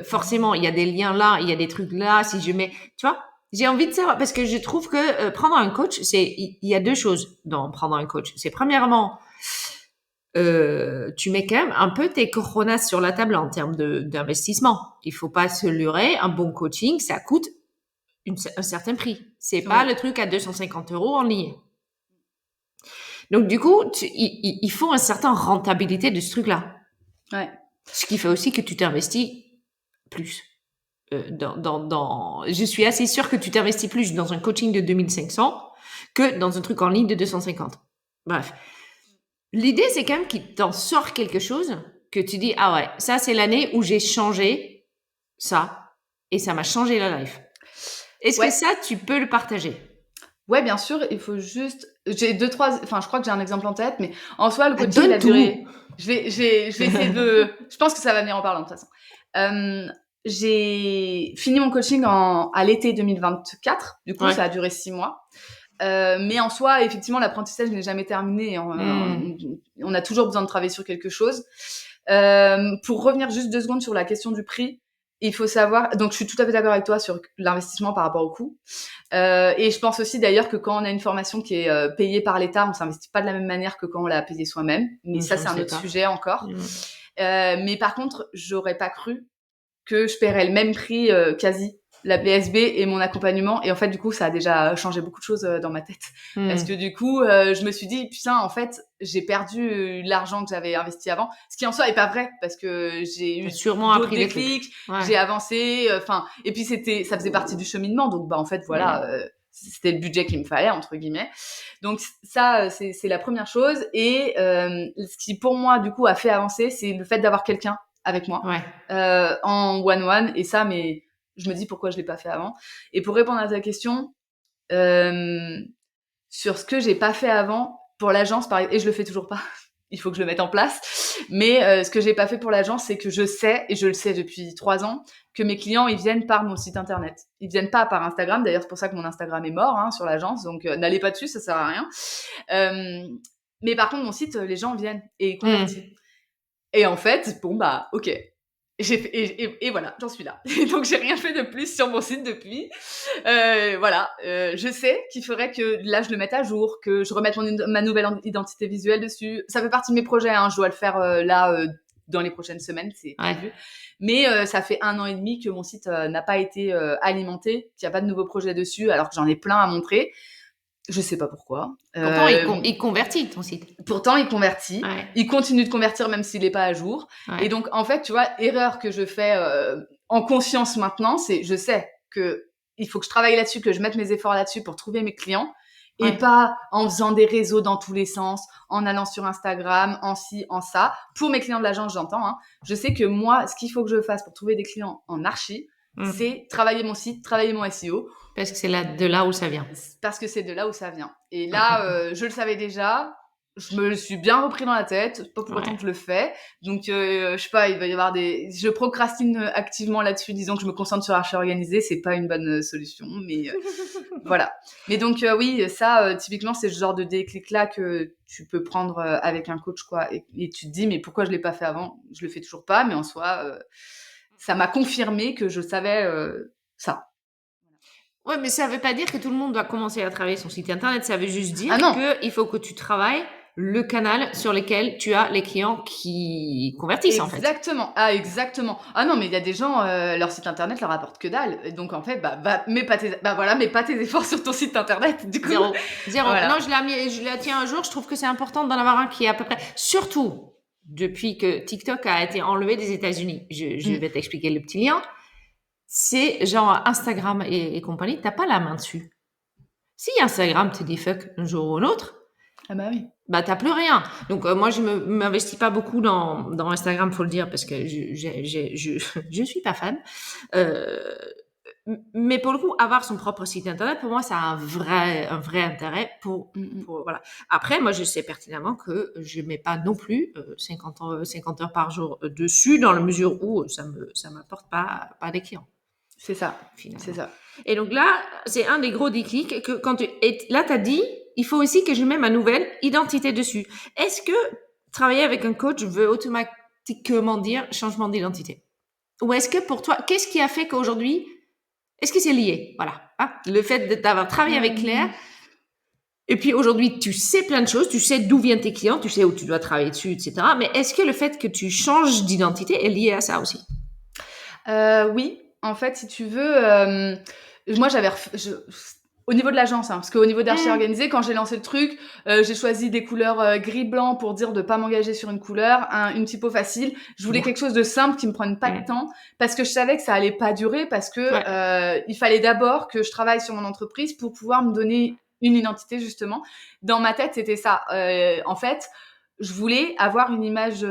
forcément, il y a des liens là, il y a des trucs là, si je mets, tu vois, j'ai envie de savoir, parce que je trouve que prendre un coach, il y a deux choses dans prendre un coach. C'est premièrement, tu mets quand même un peu tes coronas sur la table en termes d'investissement. Il faut pas se leurrer, un bon coaching, ça coûte un certain prix. C'est pas le truc à 250 € en ligne. Donc, du coup, il faut une certaine rentabilité de ce truc-là. Ouais. Ce qui fait aussi que tu t'investis plus. Je suis assez sûre que tu t'investis plus dans un coaching de 2500 que dans un truc en ligne de 250. Bref. L'idée, c'est quand même qu'il t'en sort quelque chose que tu dis, ah ouais, ça, c'est l'année où j'ai changé ça et ça m'a changé la life. Est-ce que ça, tu peux le partager? Ouais, bien sûr, il faut juste. J'ai deux, trois. Enfin, je crois que j'ai un exemple en tête, mais en soi, le coaching, Donne il a tout. duré. Je vais essayer de. Je pense que ça va venir en parlant de toute façon. J'ai fini mon coaching à l'été 2024. Du coup, ça a duré 6 mois. Mais en soi, effectivement, l'apprentissage n'est jamais terminé. On a toujours besoin de travailler sur quelque chose. Pour revenir juste 2 secondes sur la question du prix, il faut savoir. Donc, je suis tout à fait d'accord avec toi sur l'investissement par rapport au coût. Et je pense aussi d'ailleurs que quand on a une formation qui est payée par l'État, on s'investit pas de la même manière que quand on l'a payée soi-même. Mais ça, c'est un autre sujet encore. Mais par contre, j'aurais pas cru que je paierais le même prix quasi la PSB et mon accompagnement. Et en fait, du coup, ça a déjà changé beaucoup de choses dans ma tête. Parce que du coup, je me suis dit, putain, en fait, j'ai perdu l'argent que j'avais investi avant. Ce qui en soi est pas vrai, parce que j'ai eu d'autres déclics, j'ai avancé, et puis ça faisait partie du cheminement. Donc, en fait, voilà, c'était le budget qu'il me fallait, entre guillemets. Donc, ça, c'est la première chose. Et ce qui, pour moi, du coup, a fait avancer, c'est le fait d'avoir quelqu'un avec moi en one-one. Et ça, mais je me dis pourquoi je l'ai pas fait avant. Et pour répondre à ta question, sur ce que j'ai pas fait avant pour l'agence, et je le fais toujours pas, il faut que je le mette en place. Mais ce que j'ai pas fait pour l'agence, c'est que je sais, et je le sais depuis 3 ans, que mes clients, ils viennent par mon site internet. Ils viennent pas par Instagram. D'ailleurs, c'est pour ça que mon Instagram est mort sur l'agence. Donc, n'allez pas dessus, ça sert à rien. Mais par contre, mon site, les gens viennent et convertissent. Et en fait, ok. Et voilà, j'en suis là. Et donc, j'ai rien fait de plus sur mon site depuis. Je sais qu'il faudrait que là, je le mette à jour, que je remette ma nouvelle identité visuelle dessus. Ça fait partie de mes projets, je dois le faire dans les prochaines semaines, c'est prévu. Mais ça fait 1 an et demi que mon site n'a pas été alimenté, qu'il n'y a pas de nouveaux projets dessus, alors que j'en ai plein à montrer. Je sais pas pourquoi. Pourtant, il convertit ton site. Pourtant, il convertit. Il continue de convertir même s'il n'est pas à jour. Et donc, en fait, tu vois, erreur que je fais en conscience maintenant, c'est je sais que il faut que je travaille là-dessus, que je mette mes efforts là-dessus pour trouver mes clients et pas en faisant des réseaux dans tous les sens, en allant sur Instagram, en ci, en ça. Pour mes clients de l'agence, j'entends. Je sais que moi, ce qu'il faut que je fasse pour trouver des clients en archi, c'est travailler mon site, travailler mon SEO. Parce que c'est de là où ça vient. Parce que c'est de là où ça vient. Et là, je le savais déjà. je me le suis bien repris dans la tête, c'est pas pour autant Ouais. que je le fais. Donc, je sais pas, il va y avoir je procrastine activement là-dessus, disons que je me concentre sur Archer Organisé, c'est pas une bonne solution, mais voilà. Mais donc, oui, ça, typiquement, c'est ce genre de déclic-là que tu peux prendre avec un coach, quoi. Et tu te dis, mais pourquoi je l'ai pas fait avant? Je le fais toujours pas, mais en soi, ça m'a confirmé que je savais ça. Ouais, mais ça veut pas dire que tout le monde doit commencer à travailler son site internet. Ça veut juste dire Ah non, que il faut que tu travailles le canal sur lequel tu as les clients qui convertissent, en fait. exactement. Ah, exactement. Ah non, mais il y a des gens, leur site internet leur apporte que dalle. Et donc, en fait, mets pas tes efforts sur ton site internet, du coup. Zéro. Zéro. Non, Voilà. je la tiens un jour. Je trouve que c'est important d'en avoir un qui est à peu près, surtout depuis que TikTok a été enlevé des États-Unis. Je Mm. vais t'expliquer le petit lien. C'est genre Instagram et compagnie, t'as pas la main dessus. Si Instagram te dit fuck un jour ou l'autre, Ah bah oui. bah t'as plus rien. Donc moi je m'investis pas beaucoup dans Instagram, faut le dire, parce que je suis pas fan. Euh, mais pour le coup, avoir son propre site internet, pour moi, ça a un vrai intérêt Mm, voilà. Après, moi, je sais pertinemment que je mets pas non plus 50 heures par jour dessus, dans la mesure où ça m'apporte pas des clients, c'est ça. C'est finalement. ça. Et donc là, c'est un des gros déclics que là, t'as dit, il faut aussi que je mette ma nouvelle identité dessus. Est-ce que travailler avec un coach veut automatiquement dire changement d'identité? Ou est-ce que pour toi, qu'est-ce qui a fait qu'aujourd'hui, est-ce que c'est lié? Voilà. Hein, le fait d'avoir travaillé avec Claire. Euh, Et puis aujourd'hui, tu sais plein de choses, tu sais d'où viennent tes clients, tu sais où tu dois travailler dessus, etc. Mais est-ce que le fait que tu changes d'identité est lié à ça aussi? Oui, en fait, si tu veux, moi au niveau de l'agence, hein, parce qu'au niveau d'Archi Mmh. Organisé, quand j'ai lancé le truc, j'ai choisi des couleurs gris-blanc pour dire de pas m'engager sur une couleur, une typo facile. Je voulais Bien. quelque chose de simple qui me prenne pas de Mmh. temps, parce que je savais que ça allait pas durer, parce que Ouais. il fallait d'abord que je travaille sur mon entreprise pour pouvoir me donner une identité, justement. Dans ma tête, c'était ça. En fait, je voulais avoir une image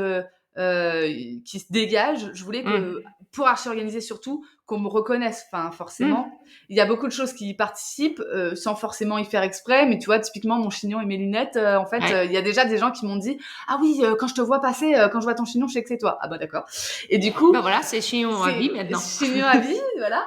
qui se dégage. Je voulais que, Mmh. pour Archi Organisé surtout, qu'on me reconnaisse. Enfin, Mmh. forcément, il y a beaucoup de choses qui y participent sans forcément y faire exprès. Mais tu vois, typiquement, mon chignon et mes lunettes, en fait, Ouais. il y a déjà des gens qui m'ont dit « Ah oui, quand je te vois passer, quand je vois ton chignon, je sais que c'est toi. » Ah bah d'accord. Et du coup, Ben voilà, c'est chignon à vie c'est maintenant. chignon à vie, voilà.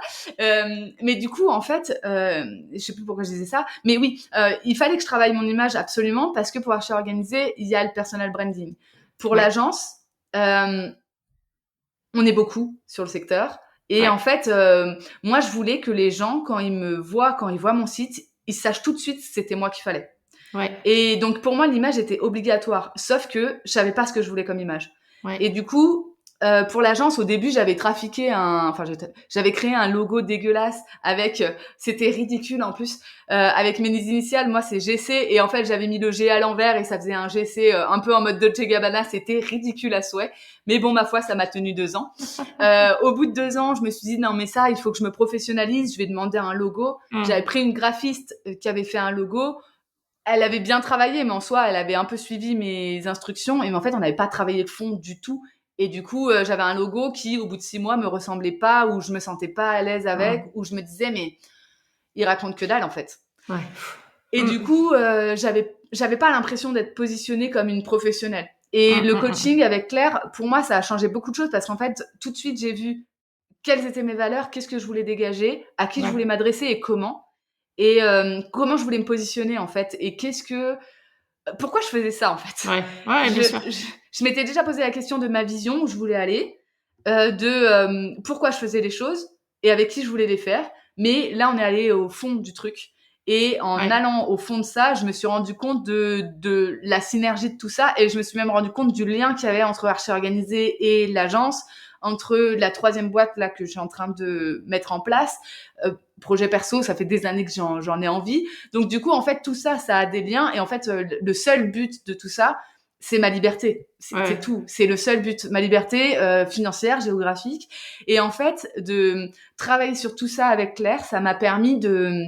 Mais du coup, en fait, je sais plus pourquoi je disais ça, mais oui, il fallait que je travaille mon image absolument parce que pour Archi Organisé, il y a le personal branding. Pour Ouais. l'agence, euh, on est beaucoup sur le secteur. Et Ouais. en fait, moi, je voulais que les gens, quand ils me voient, quand ils voient mon site, ils sachent tout de suite que c'était moi qu'il fallait. Ouais. Et donc, pour moi, l'image était obligatoire. Sauf que je savais pas ce que je voulais comme image. Ouais. Et du coup, pour l'agence, au début, j'avais créé un logo dégueulasse avec, c'était ridicule en plus, avec mes initiales. Moi, c'est GC et en fait, j'avais mis le G à l'envers et ça faisait un GC un peu en mode Dolce Gabbana. C'était ridicule à souhait. Mais bon, ma foi, ça m'a tenu 2 ans. Au bout de 2 ans, je me suis dit non, mais ça, il faut que je me professionnalise. Je vais demander un logo. J'avais Mmh. pris une graphiste qui avait fait un logo. Elle avait bien travaillé, mais en soi, elle avait un peu suivi mes instructions. Et en fait, on n'avait pas travaillé le fond du tout. Et du coup, j'avais un logo qui, au bout de 6 mois, me ressemblait pas, ou je me sentais pas à l'aise avec, Mmh. ou je me disais, mais il raconte que dalle, en fait. Ouais. Et du Mmh. coup, j'avais pas l'impression d'être positionnée comme une professionnelle. Et Mmh. le Mmh. coaching avec Claire, pour moi, ça a changé beaucoup de choses parce qu'en fait, tout de suite, j'ai vu quelles étaient mes valeurs, qu'est-ce que je voulais dégager, à qui je Ouais. voulais m'adresser et comment. Et comment je voulais me positionner, en fait. Et pourquoi je faisais ça en fait? Ouais. Ouais, Je, bien sûr. je m'étais déjà posé la question de ma vision, où je voulais aller, pourquoi je faisais les choses et avec qui je voulais les faire. Mais là, on est allé au fond du truc. Et en Ouais. allant au fond de ça, je me suis rendu compte de la synergie de tout ça et je me suis même rendu compte du lien qu'il y avait entre Archi Organisé et l'agence, entre la troisième boîte là que je suis en train de mettre en place. Projet perso, ça fait des années que j'en ai envie. Donc du coup, en fait, tout ça, ça a des liens. Et en fait, le seul but de tout ça, c'est ma liberté. C'est Ouais. tout. C'est le seul but. Ma liberté financière, géographique. Et en fait, de travailler sur tout ça avec Claire, ça m'a permis de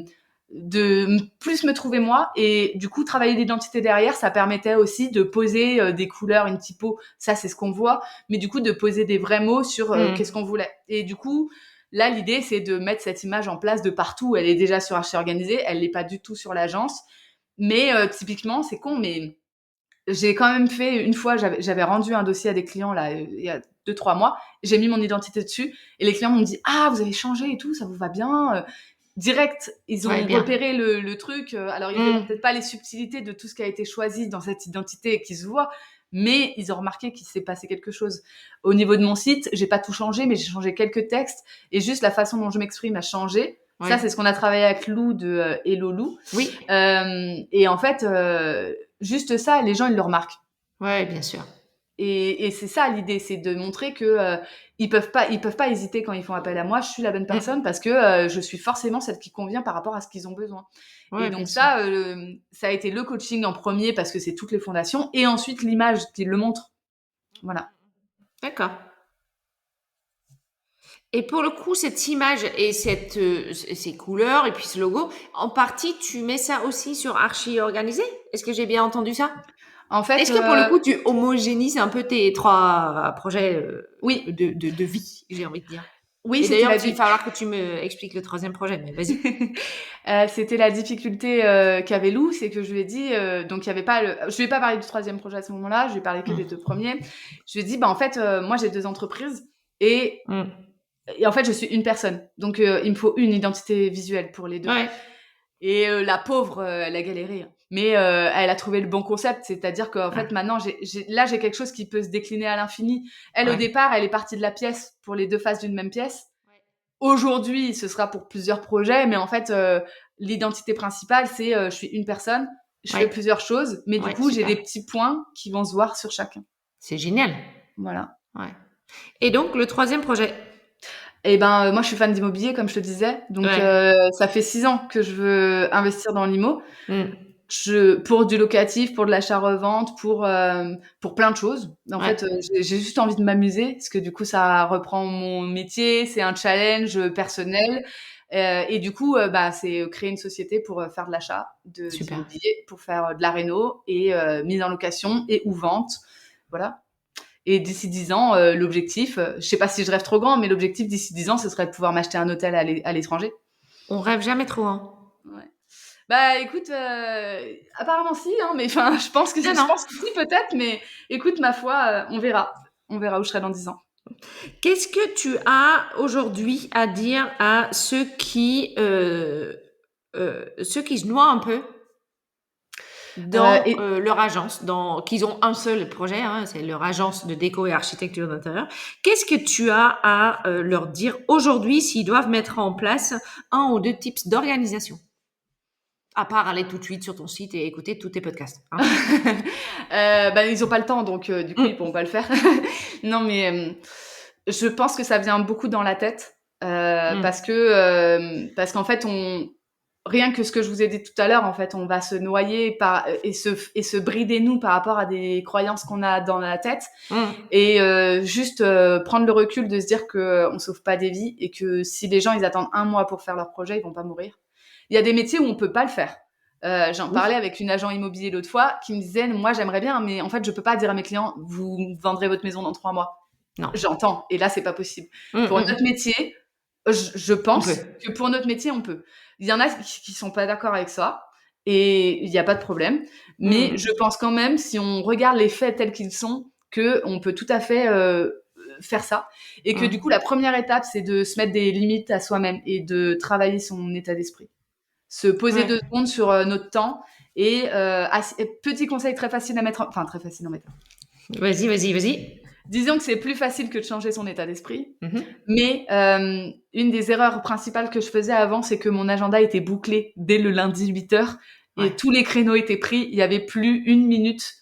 plus me trouver moi et du coup travailler l'identité derrière, ça permettait aussi de poser des couleurs, une typo, ça c'est ce qu'on voit, mais du coup de poser des vrais mots sur qu'est-ce Mmh. qu'on voulait. Et du coup là l'idée c'est de mettre cette image en place de partout. Elle est déjà sur Archi Organisé, elle n'est pas du tout sur l'agence, mais typiquement c'est con, mais j'ai quand même fait une fois, j'avais rendu un dossier à des clients là il y a 2-3 mois, j'ai mis mon identité dessus et les clients m'ont dit ah vous avez changé et tout, ça vous va bien. Direct, ils ont repéré le truc. Alors ils verront peut-être pas les subtilités de tout ce qui a été choisi dans cette identité qui se voit, mais ils ont remarqué qu'il s'est passé quelque chose. Au niveau de mon site, j'ai pas tout changé, mais j'ai changé quelques textes et juste la façon dont je m'exprime a changé. Ça, c'est ce qu'on a travaillé avec Lou de Hello Lou. Oui. Et en fait, juste ça, les gens, ils le remarquent. Ouais, bien sûr. Et c'est ça l'idée, c'est de montrer que ils peuvent pas hésiter quand ils font appel à moi. Je suis la bonne personne parce que je suis forcément celle qui convient par rapport à ce qu'ils ont besoin. Ouais, et donc ça a été le coaching en premier parce que c'est toutes les fondations et ensuite l'image qui le montre. Voilà. D'accord. Et pour le coup, cette image et ces couleurs et puis ce logo, en partie, tu mets ça aussi sur Archi Organisé? Est-ce que j'ai bien entendu ça? En fait, est-ce que pour le coup, tu homogénises un peu tes 3 projets oui. de vie, j'ai envie de dire? Oui, et d'ailleurs, il va falloir que tu me expliques le 3e projet, mais vas-y. C'était la difficulté qu'avait Lou, c'est que je lui ai dit, donc il y avait pas je lui ai pas parlé du 3e projet à ce moment-là, je lui ai parlé que des 2 premiers. Je lui ai dit, bah en fait, moi j'ai 2 entreprises et en fait je suis une personne, donc il me faut une identité visuelle pour les 2. Ouais. Et la pauvre, elle a galéré, mais elle a trouvé le bon concept, c'est-à-dire qu'en fait maintenant j'ai quelque chose qui peut se décliner à l'infini. Elle au départ, elle est partie de la pièce pour les 2 faces d'une même pièce. Aujourd'hui, ce sera pour plusieurs projets, mais en fait, l'identité principale, c'est je suis une personne, je fais plusieurs choses, mais du coup, j'ai des petits points qui vont se voir sur chacun. C'est génial. Voilà. Ouais. Et donc, le 3e projet? Eh ben, moi, je suis fan d'immobilier, comme je te disais. Donc, ça fait 6 ans que je veux investir dans l'IMO. Pour du locatif, pour de l'achat-revente, pour plein de choses. En fait, j'ai juste envie de m'amuser parce que du coup, ça reprend mon métier, c'est un challenge personnel. Et du coup, c'est créer une société pour faire de l'achat d'immobilier, pour faire de la réno et mise en location et ou vente. Voilà. Et d'ici 10 ans, l'objectif, je sais pas si je rêve trop grand, mais l'objectif d'ici 10 ans, ce serait de pouvoir m'acheter un hôtel à l'étranger. On rêve jamais trop, hein. Ouais. Bah écoute, apparemment si, hein, mais enfin, je pense que si peut-être, mais écoute, ma foi, on verra où je serai dans 10 ans. Qu'est-ce que tu as aujourd'hui à dire à ceux qui se noient un peu dans leur agence, qu'ils ont un seul projet, hein, c'est leur agence de déco et architecture d'intérieur. Qu'est-ce que tu as à leur dire aujourd'hui s'ils doivent mettre en place 1 ou 2 tips d'organisation? À part aller tout de suite sur ton site et écouter tous tes podcasts. Hein. Ils ont pas le temps, donc du coup, ils pourront pas le faire. Non, mais je pense que ça vient beaucoup dans la tête parce qu'en fait, rien que ce que je vous ai dit tout à l'heure, en fait, on va se noyer et se brider nous par rapport à des croyances qu'on a dans la tête et juste prendre le recul de se dire que on sauve pas des vies et que si les gens ils attendent 1 mois pour faire leur projet, ils vont pas mourir. Il y a des métiers où on peut pas le faire. J'en parlais avec une agent immobilier l'autre fois qui me disait moi j'aimerais bien, mais en fait je peux pas dire à mes clients vous vendrez votre maison dans 3 mois. Non. J'entends et là c'est pas possible. Pour notre métier, je pense que pour notre métier on peut. Il y en a qui sont pas d'accord avec ça et il y a pas de problème, mais je pense quand même si on regarde les faits tels qu'ils sont que on peut tout à fait faire ça et que du coup la première étape c'est de se mettre des limites à soi-même et de travailler son état d'esprit. Se poser 2 secondes sur notre temps et petit conseil très facile à mettre très facile à mettre. Vas-y. Disons que c'est plus facile que de changer son état d'esprit. Mais une des erreurs principales que je faisais avant, c'est que mon agenda était bouclé dès le lundi 8h et tous les créneaux étaient pris. Il n'y avait plus 1 minute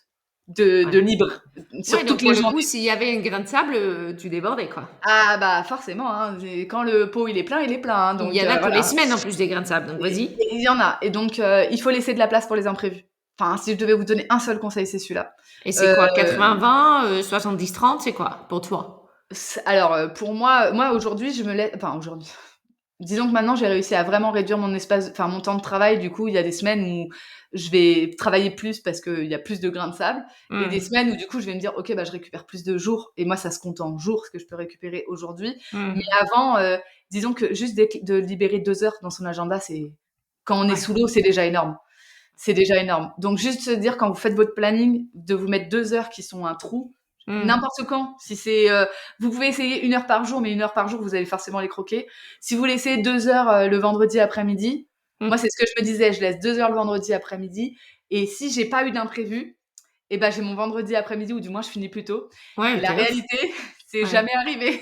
de libre sur toutes les journées. S'il y avait un grain de sable, tu débordais, quoi. Ah bah forcément, hein. Quand le pot il est plein, il est plein. Hein, donc, il y en a tous les semaines en plus des grains de sable, donc vas-y. Il y en a. Et donc, il faut laisser de la place pour les imprévus. Enfin, si je devais vous donner un seul conseil, c'est celui-là. Et c'est quoi 80-20, 70-30, c'est quoi pour toi? Alors, pour moi aujourd'hui, je me laisse... Enfin, aujourd'hui... Disons que maintenant, j'ai réussi à vraiment réduire mon temps de travail. Du coup, il y a des semaines où je vais travailler plus parce qu'il y a plus de grains de sable. Et des semaines où, du coup, je vais me dire, OK, je récupère plus de jours. Et moi, ça se compte en jours, ce que je peux récupérer aujourd'hui. Mais avant, disons que juste de libérer 2 heures dans son agenda, c'est... Quand on est sous l'eau, c'est déjà énorme. c'est déjà énorme. Donc, juste se dire, quand vous faites votre planning, de vous mettre 2 heures qui sont un trou, n'importe quand. Si c'est, vous pouvez essayer 1 heure par jour, mais 1 heure par jour, vous allez forcément les croquer. Si vous laissez 2 heures le vendredi après-midi, moi, c'est ce que je me disais, je laisse 2 heures le vendredi après-midi. Et si j'ai pas eu d'imprévu, eh ben, j'ai mon vendredi après-midi, ou du moins, je finis plus tôt. Ouais, Et la réalité, c'est jamais arrivé.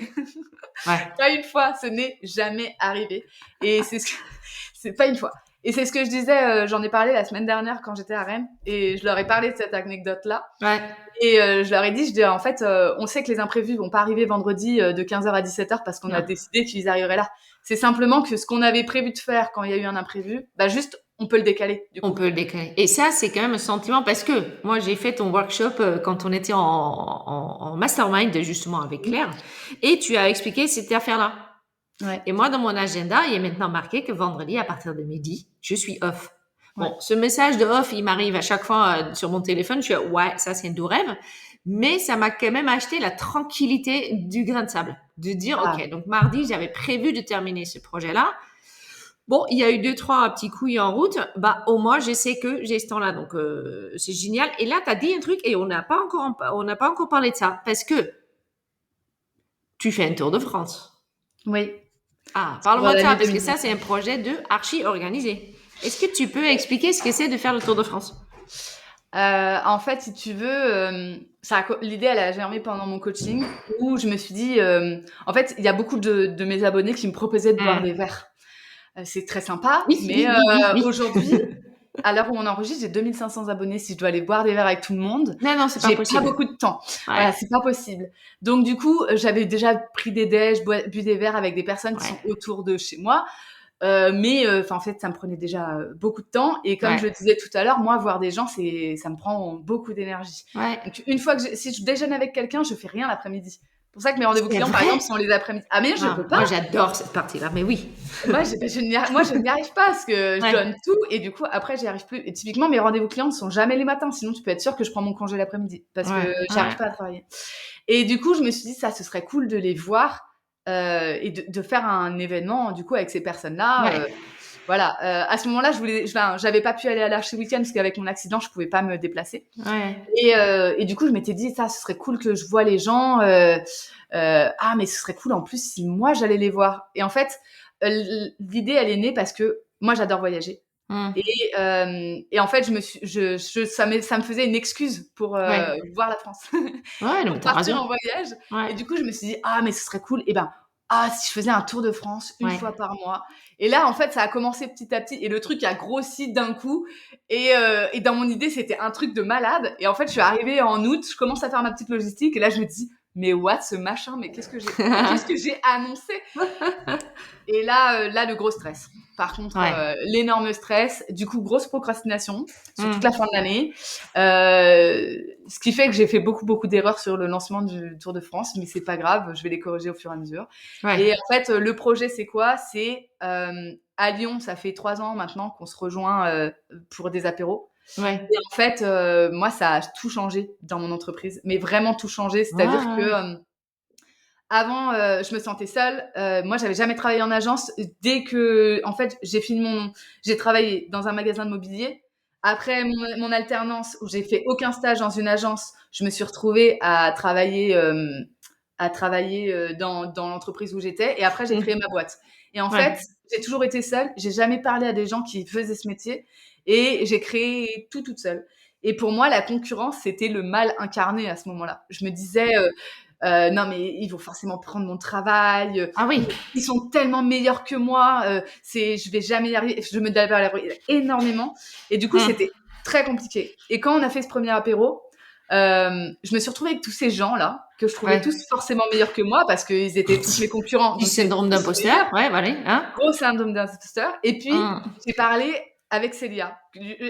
Pas une fois, ce n'est jamais arrivé. Et c'est pas une fois. Et c'est ce que je disais, j'en ai parlé la semaine dernière quand j'étais à Rennes, et je leur ai parlé de cette anecdote-là. Ouais. Et je leur ai dit, en fait, on sait que les imprévus vont pas arriver vendredi de 15h à 17h parce qu'on a décidé qu'ils arriveraient là. C'est simplement que ce qu'on avait prévu de faire quand il y a eu un imprévu, bah juste, on peut le décaler. On peut le décaler. Et ça, c'est quand même un sentiment parce que moi, j'ai fait ton workshop quand on était en mastermind, justement, avec Claire, et tu as expliqué cette affaire-là. Ouais. Et moi, dans mon agenda, il est maintenant marqué que vendredi, à partir de midi, je suis off. Bon, ce message de off, il m'arrive à chaque fois sur mon téléphone. Je suis ouais, ça, c'est un doux rêve. Mais ça m'a quand même acheté la tranquillité du grain de sable. De dire, OK, donc mardi, j'avais prévu de terminer ce projet-là. Bon, il y a eu 2-3 petits couilles en route. Bah, au moins, je sais que j'ai ce temps-là. Donc, c'est génial. Et là, tu as dit un truc et on n'a pas encore parlé de ça. Parce que tu fais un Tour de France. Oui. Ah, parle-moi de ça, parce que ça, c'est un projet de archi organisé. Est-ce que tu peux expliquer ce que c'est de faire le Tour de France? En fait, si tu veux, l'idée, elle a germé pendant mon coaching, où je me suis dit, en fait, il y a beaucoup de mes abonnés qui me proposaient de boire des verres. C'est très sympa, mais aujourd'hui, à l'heure où on enregistre, j'ai 2500 abonnés. Si je dois aller boire des verres avec tout le monde, non, c'est pas possible. J'ai pas beaucoup de temps. Voilà, c'est pas possible. Donc, du coup, j'avais déjà pris des déj, bu des verres avec des personnes qui sont autour de chez moi. Mais en fait, ça me prenait déjà beaucoup de temps. Et comme je le disais tout à l'heure, moi, voir des gens, ça me prend beaucoup d'énergie. Donc, une fois si je déjeune avec quelqu'un, je fais rien l'après-midi. C'est pour ça que mes rendez-vous clients, par exemple, sont les après-midi. Ah, mais je peux pas. Moi, j'adore cette partie-là, mais oui. Moi, je n'y arrive pas parce que je donne tout et du coup, après, j'y arrive plus. Et typiquement, mes rendez-vous clients ne sont jamais les matins. Sinon, tu peux être sûr que je prends mon congé l'après-midi parce que j'arrive pas à travailler. Et du coup, je me suis dit, ce serait cool de les voir et de faire un événement, du coup, avec ces personnes-là. Voilà. À ce moment-là, j'avais pas pu aller à l'Archi Week-end parce qu'avec mon accident, je pouvais pas me déplacer. Et du coup, je m'étais dit, ce serait cool que je vois les gens. Mais ce serait cool en plus si moi, j'allais les voir. Et en fait, l'idée, elle est née parce que moi, j'adore voyager. Et en fait, ça me faisait une excuse pour voir la France. Pour partir en voyage. Et du coup, je me suis dit, mais ce serait cool. Et si je faisais un Tour de France une fois par mois. Et là, en fait, ça a commencé petit à petit. Et le truc a grossi d'un coup. Et dans mon idée, c'était un truc de malade. Et en fait, je suis arrivée en août. Je commence à faire ma petite logistique. Et là, je me dis, mais what, ce machin? Mais qu'est-ce que j'ai annoncé? Et là, le gros stress. Par contre, l'énorme stress. Du coup, grosse procrastination sur toute la fin de l'année. Ce qui fait que j'ai fait beaucoup, beaucoup d'erreurs sur le lancement du Tour de France. Mais c'est pas grave, je vais les corriger au fur et à mesure. Et en fait, le projet, c'est quoi? C'est à Lyon, ça fait 3 ans maintenant qu'on se rejoint pour des apéros. Et en fait, moi, ça a tout changé dans mon entreprise. Mais vraiment tout changé. C'est-à-dire que... avant, je me sentais seule. Moi, j'avais jamais travaillé en agence. Dès que, en fait, j'ai travaillé dans un magasin de mobilier. Après mon alternance, où j'ai fait aucun stage dans une agence, je me suis retrouvée à travailler dans l'entreprise où j'étais. Et après, j'ai créé ma boîte. Et en fait, j'ai toujours été seule. J'ai jamais parlé à des gens qui faisaient ce métier. Et j'ai créé tout toute seule. Et pour moi, la concurrence, c'était le mal incarné à ce moment-là. Je me disais... non, mais ils vont forcément prendre mon travail. Ils sont tellement meilleurs que moi. Je vais jamais y arriver. Je me dévaloriser énormément. Et du coup, c'était très compliqué. Et quand on a fait ce premier apéro, je me suis retrouvée avec tous ces gens-là que je trouvais tous forcément meilleurs que moi parce qu'ils étaient tous mes concurrents. Du syndrome d'imposteur. Gros syndrome d'imposteur. Et puis, j'ai parlé avec Célia.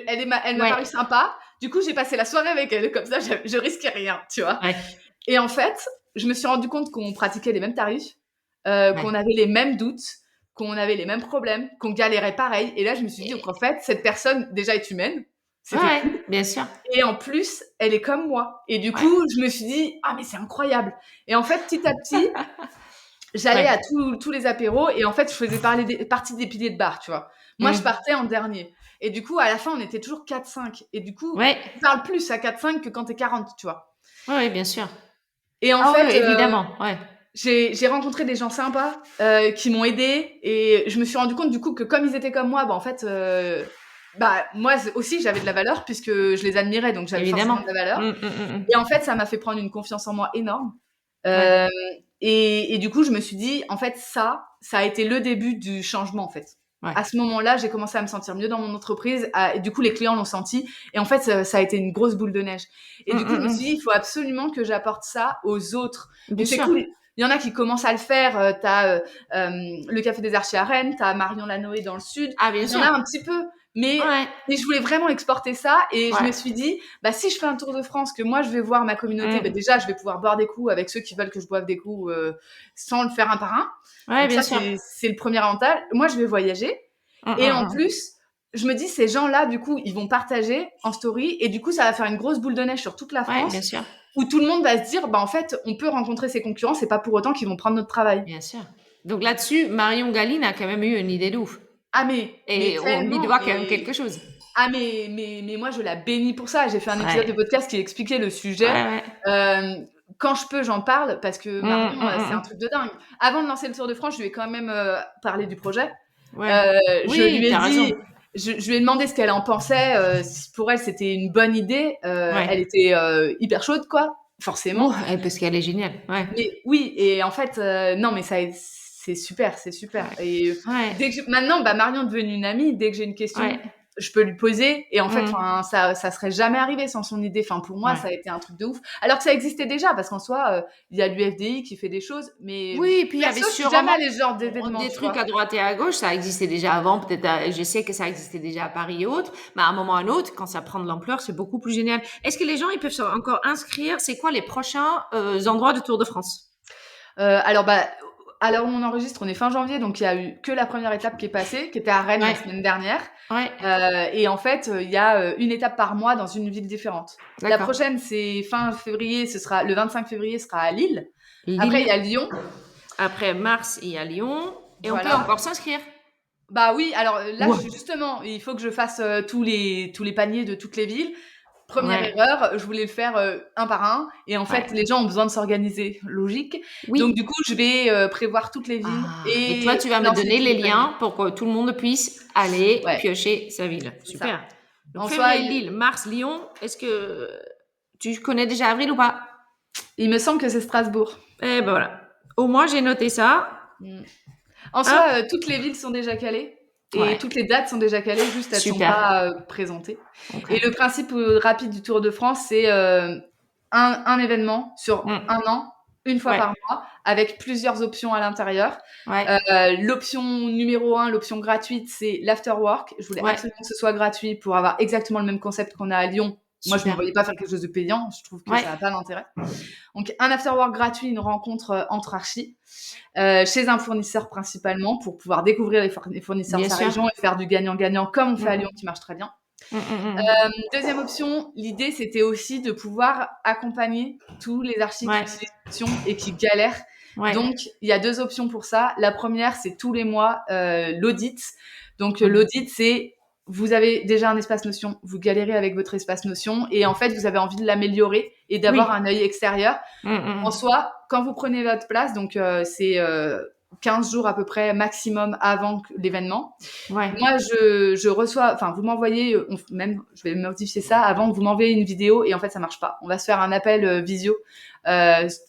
Elle m'a paru sympa. Du coup, j'ai passé la soirée avec elle. Comme ça, je risquais rien, tu vois. Et en fait, je me suis rendu compte qu'on pratiquait les mêmes tarifs, qu'on avait les mêmes doutes, qu'on avait les mêmes problèmes, qu'on galérait pareil. Et là, je me suis dit, donc en fait, cette personne déjà est humaine. Cool. Bien sûr. Et en plus, elle est comme moi. Et du coup, je me suis dit, mais c'est incroyable. Et en fait, petit à petit, j'allais à tous les apéros et en fait, je faisais partie des piliers de bar, tu vois. Moi, je partais en dernier. Et du coup, à la fin, on était toujours 4-5. Et du coup, Ouais. tu parles plus à 4-5 que quand t'es 40, tu vois. Ouais, bien sûr. Et en Ah fait, ouais, évidemment, ouais. j'ai rencontré des gens sympas qui m'ont aidée. Et je me suis rendu compte, du coup, que comme ils étaient comme moi, bah, en fait, moi aussi, j'avais de la valeur puisque je les admirais. Donc, j'avais forcément Évidemment. de la valeur. Et en fait, ça m'a fait prendre une confiance en moi énorme. Ouais. Et du coup, je me suis dit, en fait, ça a été le début du changement, en fait. Ouais. À ce moment-là, j'ai commencé à me sentir mieux dans mon entreprise. Et du coup, les clients l'ont senti. Et en fait, ça a été une grosse boule de neige. Et du coup, je me suis dit, il faut absolument que j'apporte ça aux autres. Bien Donc, c'est sûr. cool. Il y en a qui commencent à le faire. T'as le Café des Archers à Rennes, t'as Marion Lanoé dans le sud. Ah, bien Il y en sûr. a un petit peu. Mais Ouais. je voulais vraiment exporter ça. Et je Ouais. me suis dit, si je fais un tour de France, que moi, je vais voir ma communauté, déjà, je vais pouvoir boire des coups avec ceux qui veulent que je boive des coups sans le faire un par un. Ouais, Donc bien ça, sûr. c'est le premier avantage. Moi, je vais voyager. Et en plus, je me dis, ces gens-là, du coup, ils vont partager en story. Et du coup, ça va faire une grosse boule de neige sur toute la Ouais, France. bien sûr. Où tout le monde va se dire, en fait, on peut rencontrer ses concurrents. C'est pas pour autant qu'ils vont prendre notre travail. Bien sûr. Donc là-dessus, Marion Galine a quand même eu une idée de ouf. Ah, mais Et on lui tellement. doit quand même quelque chose. Ah, mais moi, je la bénis pour ça. J'ai fait un épisode de Ouais. podcast qui expliquait le sujet. Ouais, ouais. Quand je peux, j'en parle parce que Marion, c'est un Mmh. truc de dingue. Avant de lancer le Tour de France, je lui ai quand même parlé du projet. Ouais. Je Oui, lui ai t'as raison. dit, je lui ai demandé ce qu'elle en pensait. Si pour elle, c'était une bonne idée. Ouais. Elle était hyper chaude, quoi, forcément. Parce qu'elle est géniale. Ouais. Mais oui, et en fait, non, mais c'est super, c'est super. Ouais. Et Ouais. maintenant, Marion est devenue une amie. Dès que j'ai une question, Ouais. je peux lui poser. Et en fait, Mmh. ça serait jamais arrivé sans son idée. Enfin, pour moi, Ouais. ça a été un truc de ouf. Alors que ça existait déjà, parce qu'en soi, il y a l'UFDI qui fait des choses. Mais Oui, et puis il y avait perso, je suis jamais sûrement allée ce genre d'événement, des tu trucs vois. à droite et à gauche, ça existait déjà avant, peut-être, je sais que ça existait déjà à Paris et autres, mais à un moment ou à un autre, quand ça prend de l'ampleur, c'est beaucoup plus génial. Est-ce que les gens, ils peuvent encore inscrire? C'est quoi les prochains endroits de Tour de France? Alors, à l'heure où on enregistre, on est fin janvier, donc il y a eu que la première étape qui est passée, qui était à Rennes la Ouais. semaine dernière. Ouais. Et en fait, il y a une étape par mois dans une ville différente. La D'accord. prochaine, c'est fin février, ce sera le 25 février, sera à Lille. Après, il Lille. y a Lyon. Après mars, il y a Lyon. Et on peut Voilà. encore s'inscrire. Bah oui, alors là, Ouais. justement, il faut que je fasse tous les paniers de toutes les villes. Première Ouais. erreur, je voulais le faire un par un. Et en fait, Ouais. les gens ont besoin de s'organiser. Logique. Donc, Oui. du coup, je vais prévoir toutes les villes Ah. Et toi, et tu vas me lancer donner tous les les paniers. liens pour que tout le monde puisse aller Ouais, piocher sa ville. c'est ça. Super. Donc En soi, février, Lille, mars, Lyon. Est-ce que tu connais déjà avril ou pas? il me semble que c'est Strasbourg. Eh ben voilà. Au moins, j'ai noté ça. Mm. En Hop. soi, toutes les villes sont déjà calées et Ouais. toutes les dates sont déjà calées, juste elles sont Super. pas présentées. Ok. Et le principe rapide du Tour de France, c'est un événement sur Mm. un an, une fois Ouais. par mois, avec plusieurs options à l'intérieur. Ouais. L'option numéro 1, l'option gratuite, c'est l'afterwork. Je voulais Ouais. absolument que ce soit gratuit pour avoir exactement le même concept qu'on a à Lyon. Moi, je ne me Super. voyais pas faire quelque chose de payant. Je trouve que Ouais. ça n'a pas d'intérêt. Donc, un afterwork gratuit, une rencontre entre archis, chez un fournisseur principalement, pour pouvoir découvrir les fournisseurs de Bien sa sûr. région et faire du gagnant-gagnant comme on fait à Mm. Lyon, qui marche très bien. Mm. Deuxième option, l'idée, c'était aussi de pouvoir accompagner tous les archis qui Ouais. utilisent l'option et qui galèrent. Ouais. Donc, il y a 2 options pour ça. La première, c'est tous les mois l'audit. Donc, Mm. l'audit, c'est vous avez déjà un espace Notion, vous galérez avec votre espace Notion et en fait, vous avez envie de l'améliorer et d'avoir Oui. un œil extérieur. Mm. En soi, quand vous prenez votre place, donc c'est 15 jours à peu près maximum avant l'événement. Ouais. Moi, je reçois, enfin, vous m'envoyez, même, je vais modifier ça avant que vous m'envoyez une vidéo et en fait, ça marche pas. On va se faire un appel visio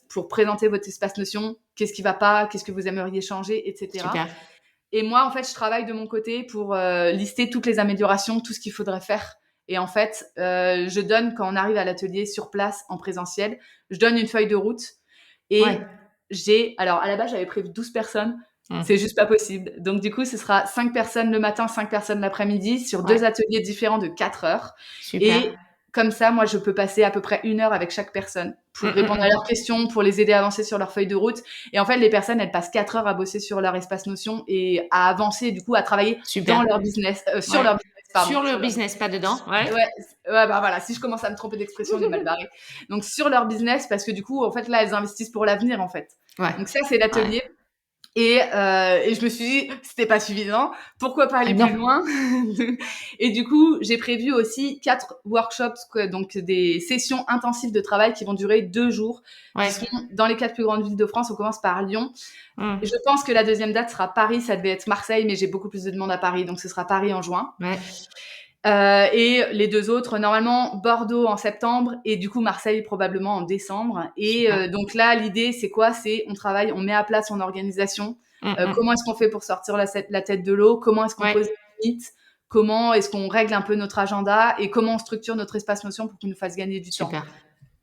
pour présenter votre espace Notion, qu'est-ce qui va pas, qu'est-ce que vous aimeriez changer, etc. Super. Et moi, en fait, je travaille de mon côté pour lister toutes les améliorations, tout ce qu'il faudrait faire. Et en fait, je donne, quand on arrive à l'atelier sur place, en présentiel, je donne une feuille de route. Et Ouais. alors à la base, j'avais prévu 12 personnes. Mm. C'est juste pas possible. Donc, du coup, ce sera 5 personnes le matin, 5 personnes l'après-midi sur Ouais. 2 ateliers différents de 4 heures. Super. Et comme ça, moi, je peux passer à peu près 1 heure avec chaque personne pour répondre à leurs questions, pour les aider à avancer sur leur feuille de route. Et en fait, les personnes, elles passent 4 heures à bosser sur leur espace Notion et à avancer, du coup, à travailler Super. dans leur business, sur Ouais. leur business, pardon. Sur le business, pas dedans. Ouais. Ouais, bah voilà, si je commence à me tromper d'expression, on est mal barré. Donc, sur leur business, parce que du coup, en fait, là, elles investissent pour l'avenir, en fait. Ouais. Donc, ça, c'est l'atelier. Et je me suis dit, c'était pas suffisant. Pourquoi pas aller plus loin? Et du coup, j'ai prévu aussi 4 workshops, donc des sessions intensives de travail qui vont durer 2 jours, qui seront dans les 4 plus grandes villes de France. On commence par Lyon. Je pense que la deuxième date sera Paris. Ça devait être Marseille, mais j'ai beaucoup plus de demandes à Paris, donc ce sera Paris en juin. Et les 2 autres, normalement, Bordeaux en septembre et du coup Marseille probablement en décembre. Et donc là, l'idée, c'est quoi? C'est on travaille, on met à plat son organisation. Comment est-ce qu'on fait pour sortir la tête de l'eau? Comment est-ce qu'on pose des limites? Comment est-ce qu'on règle un peu notre agenda? Et comment on structure notre espace Notion pour qu'il nous fasse gagner du temps?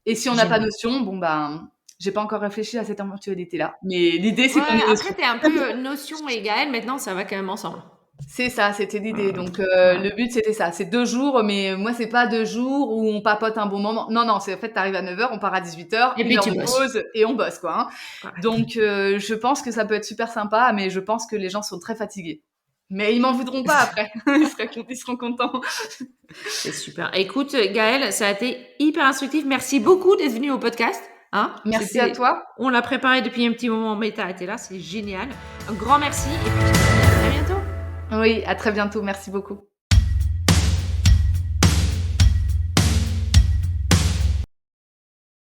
Et si on n'a pas Notion, bon ben, j'ai pas encore réfléchi à cette éventualité-là. Mais l'idée, c'est qu'on ait Notion. Après, t'es un peu Notion et Gaëlle, maintenant, ça va quand même ensemble. C'est ça, c'était l'idée. Donc, le but, c'était ça. C'est 2 jours, mais moi, c'est pas 2 jours où on papote un bon moment. Non, c'est en fait, t'arrives à 9h, on part à 18h, et puis tu pause et on bosse, quoi. Hein. Donc, je pense que ça peut être super sympa, mais je pense que les gens sont très fatigués. Mais ils m'en voudront pas après. Ils seront contents. C'est super. Écoute, Gaëlle, ça a été hyper instructif. Merci beaucoup d'être venue au podcast. Hein, merci à toi. On l'a préparé depuis un petit moment, mais t'as été là, c'est génial. Un grand merci et puis je te dis à très bientôt. Oui, à très bientôt. Merci beaucoup.